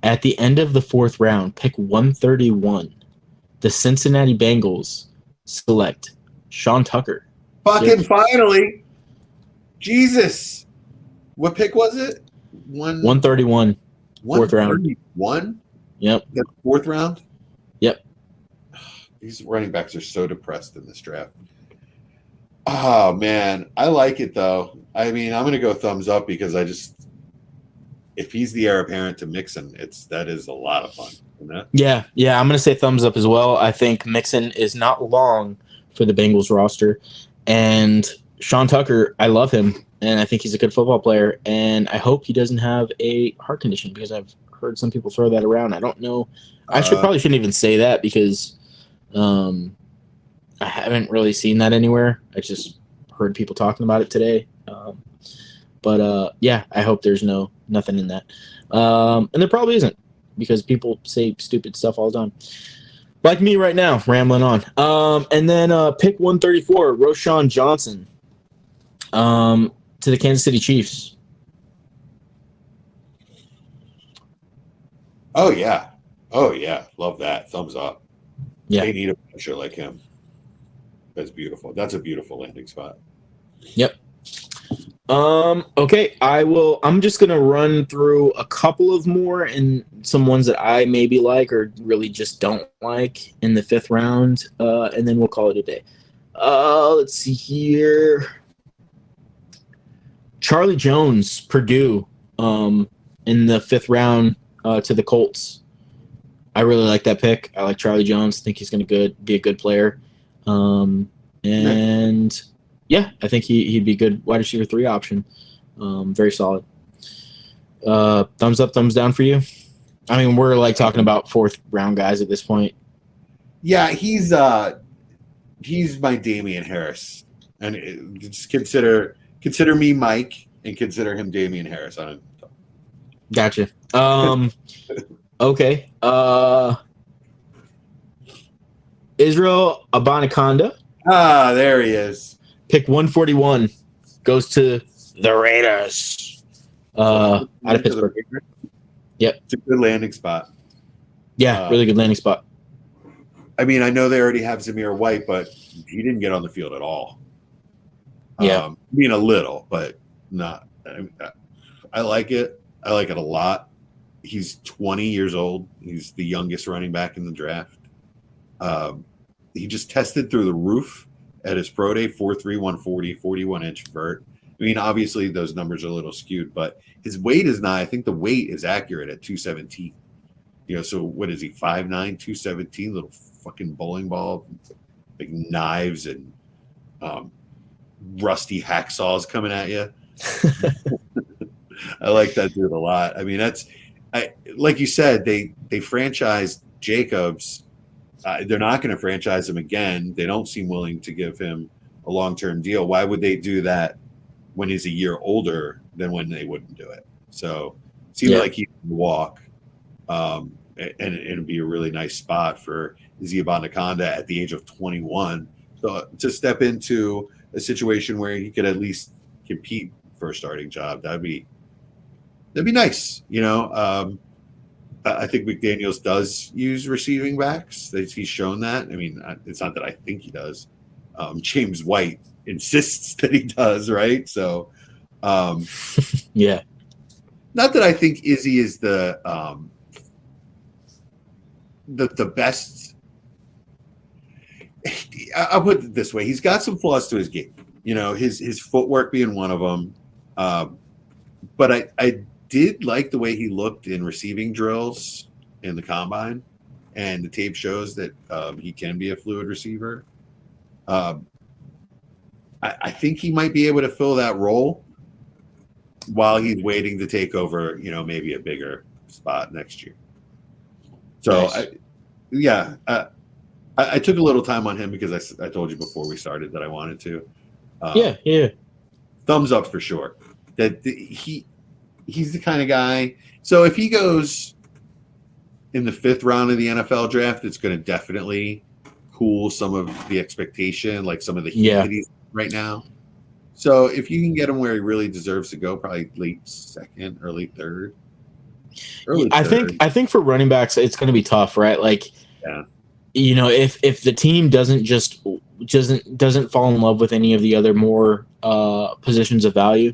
At the end of the fourth round, pick 131. The Cincinnati Bengals select Sean Tucker. Fucking finally. Jesus. What pick was it? 131. Fourth round. 1? Yep. The fourth round? Yep. These running backs are so depressed in this draft. Oh, man. I like it, though. I mean, I'm going to go thumbs up because if he's the heir apparent to Mixon, that is a lot of fun. Isn't it? Yeah. I'm going to say thumbs up as well. I think Mixon is not long for the Bengals roster. And Sean Tucker, I love him. And I think he's a good football player. And I hope he doesn't have a heart condition because I've heard some people throw that around. I don't know. I probably shouldn't even say that because I haven't really seen that anywhere. I just heard people talking about it today. I hope there's nothing in that. And there probably isn't because people say stupid stuff all the time. Like me right now, rambling on. And then pick 134, Roschon Johnson to the Kansas City Chiefs. Oh, yeah. Love that. Thumbs up. Yeah. They need a pusher like him. That's beautiful. That's a beautiful landing spot. Yep. Okay, I'm just going to run through a couple of more and some ones that I maybe like or really just don't like in the fifth round, and then we'll call it a day. Let's see here. Charlie Jones, Purdue, in the fifth round to the Colts. I really like that pick. I like Charlie Jones. I think he's going to be a good player. I think he'd be a good wide receiver 3 option. Very solid. Thumbs up, thumbs down for you? I mean, we're like talking about fourth round guys at this point. Yeah, he's my Damian Harris, and just consider me Mike and consider him Damian Harris. Gotcha. Okay. Israel Abanaconda. Ah, there he is. Pick 141 goes to the Raiders. Out of Pittsburgh. Yep. It's a good landing spot. Yeah, really good landing spot. I mean, I know they already have Zamir White, but he didn't get on the field at all. Yeah. I mean, a little, but not. I like it. I like it a lot. He's 20 years old. He's the youngest running back in the draft. He just tested through the roof at his pro day, 4'3", 140, 41-inch vert. I mean, obviously those numbers are a little skewed, but his weight is not. I think the weight is accurate at 217. So what is he, 5'9", 217, little fucking bowling ball, like knives and rusty hacksaws coming at you. I like that dude a lot. I mean, like you said, they franchised Jacobs They're not going to franchise him again. They don't seem willing to give him a long-term deal. Why would they do that when he's a year older than when they wouldn't do it? So it seems like he can walk, and it'd be a really nice spot for Izzy Abanikanda at the age of 21. So to step into a situation where he could at least compete for a starting job, that'd be nice. I think McDaniels does use receiving backs. He's shown that. I mean, it's not that I think he does. James White insists that he does, right? So, yeah. Not that I think Izzy is the best. I'll put it this way: he's got some flaws to his game. His footwork being one of them. But I did like the way he looked in receiving drills in the combine, and the tape shows that he can be a fluid receiver. I think he might be able to fill that role while he's waiting to take over, maybe a bigger spot next year. So, nice. I took a little time on him because I told you before we started that I wanted to. Yeah. Thumbs up for sure. That he's the kind of guy. So if he goes in the 5th round of the NFL draft, it's going to definitely cool some of the expectation, like some of the heat that he's right now. So if you can get him where he really deserves to go, probably late 2nd, early 3rd. I think for running backs, it's going to be tough, right? Like, if the team doesn't fall in love with any of the other more positions of value,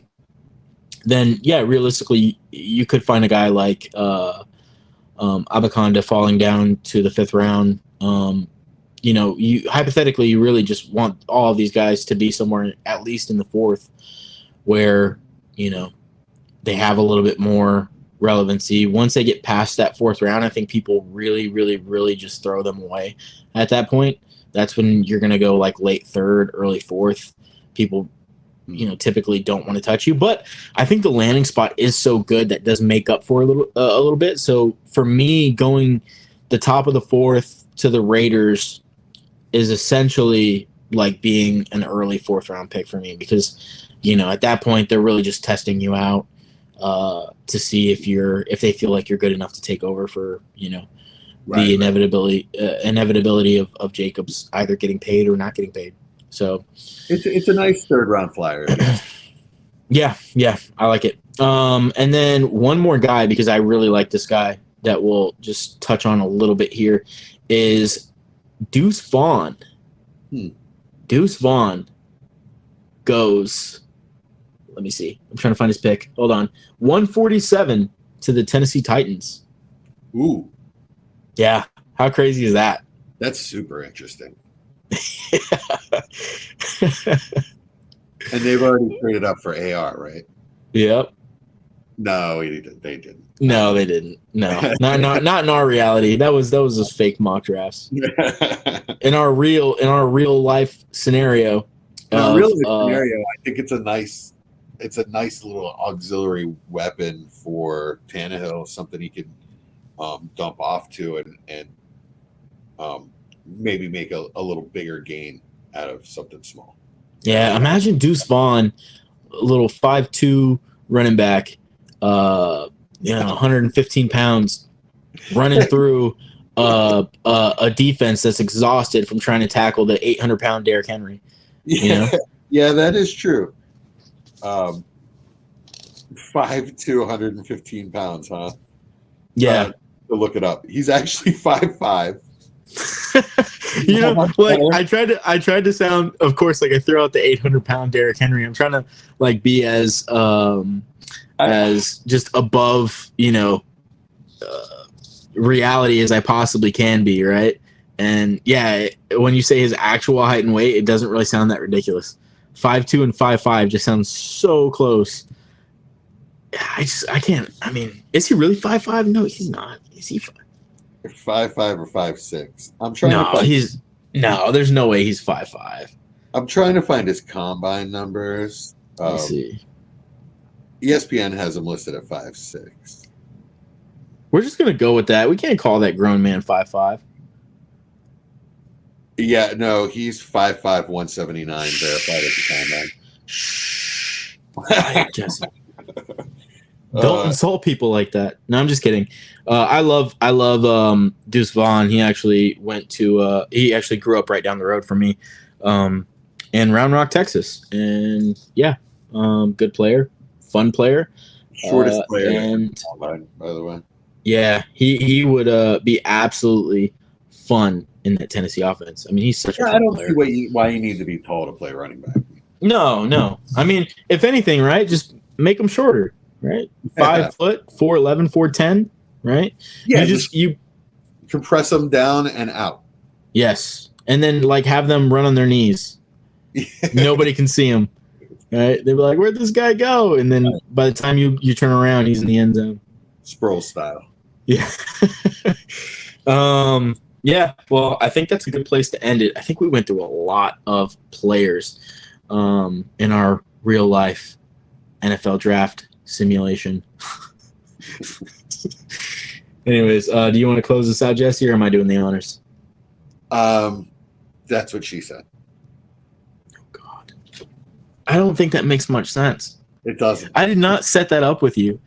then realistically, you could find a guy like Abaconda falling down to the 5th round. You hypothetically, you really just want all of these guys to be somewhere at least in the 4th, where they have a little bit more relevancy. Once they get past that 4th round, I think people really, really, really just throw them away. At that point, that's when you're going to go like late 3rd, early 4th. People typically don't want to touch you, but I think the landing spot is so good that does make up for a little bit. So for me, going the top of the 4th to the Raiders is essentially like being an early 4th round pick for me, because at that point they're really just testing you out to see if they feel like you're good enough to take over for the inevitability of Jacobs either getting paid or not getting paid. So it's a nice 3rd round flyer. Yeah, I like it. And then one more guy, because I really like this guy, that we'll just touch on a little bit here, is Deuce Vaughn. Deuce Vaughn goes, let me see. I'm trying to find his pick. Hold on. 147 to the Tennessee Titans. Ooh. Yeah. How crazy is that? That's super interesting. And they've already traded up for AR, right? Yep. No, they didn't. No, they didn't. No, not in our reality. That was just fake mock drafts. In our real life scenario. Scenario, I think it's a nice little auxiliary weapon for Tannehill, something he can dump off to and maybe make a little bigger gain out of something small. Yeah, imagine Deuce Vaughn, a little 5'2" running back, 115 pounds, running through a defense that's exhausted from trying to tackle the 800-pound Derrick Henry. Yeah, that is true. 5'2", 115 pounds, huh? Yeah. To look it up. He's actually 5'5". I tried to sound, of course, like I throw out the 800-pound Derrick Henry. I'm trying to like be as just above, reality as I possibly can be, right? And when you say his actual height and weight, it doesn't really sound that ridiculous. 5'2" and 5'5" just sounds so close. I can't. I mean, is he really 5'5"? No, he's not. Is he 5'5" or 5'6"? I'm trying. No, there's no way he's 5'5". I'm trying to find his combine numbers. Let's see. ESPN has him listed at 5'6". We're just gonna go with that. We can't call that grown man 5'5". Yeah, no, he's 5'5", 179, verified at the Quiet, Jesse. combine. Don't insult people like that. No, I'm just kidding. I love Deuce Vaughn. He actually he actually grew up right down the road from me, in Round Rock, Texas. And yeah, good player, fun player. Shortest player to and combine, by the way. yeah, he would be absolutely fun in that Tennessee offense. I mean, he's such a Yeah, I fun don't player. see why you need to be tall to play running back. No. I mean, if anything, right, just make him shorter, right? 5 foot, 4'11", 4'10", right? Yeah, You compress them down and out. yes, and then like have them run on their knees. Nobody can see him, right? They'd be like, "Where'd this guy go?" And then by the time you turn around, he's in the end zone. Sproul style. Yeah. Yeah. Well, I think that's a good place to end it. I think we went through a lot of players in our real life NFL draft simulation. Anyways, do you want to close this out, Jesse, or am I doing the honors? That's what she said. Oh God, I don't think that makes much sense. It doesn't. I did not set that up with you.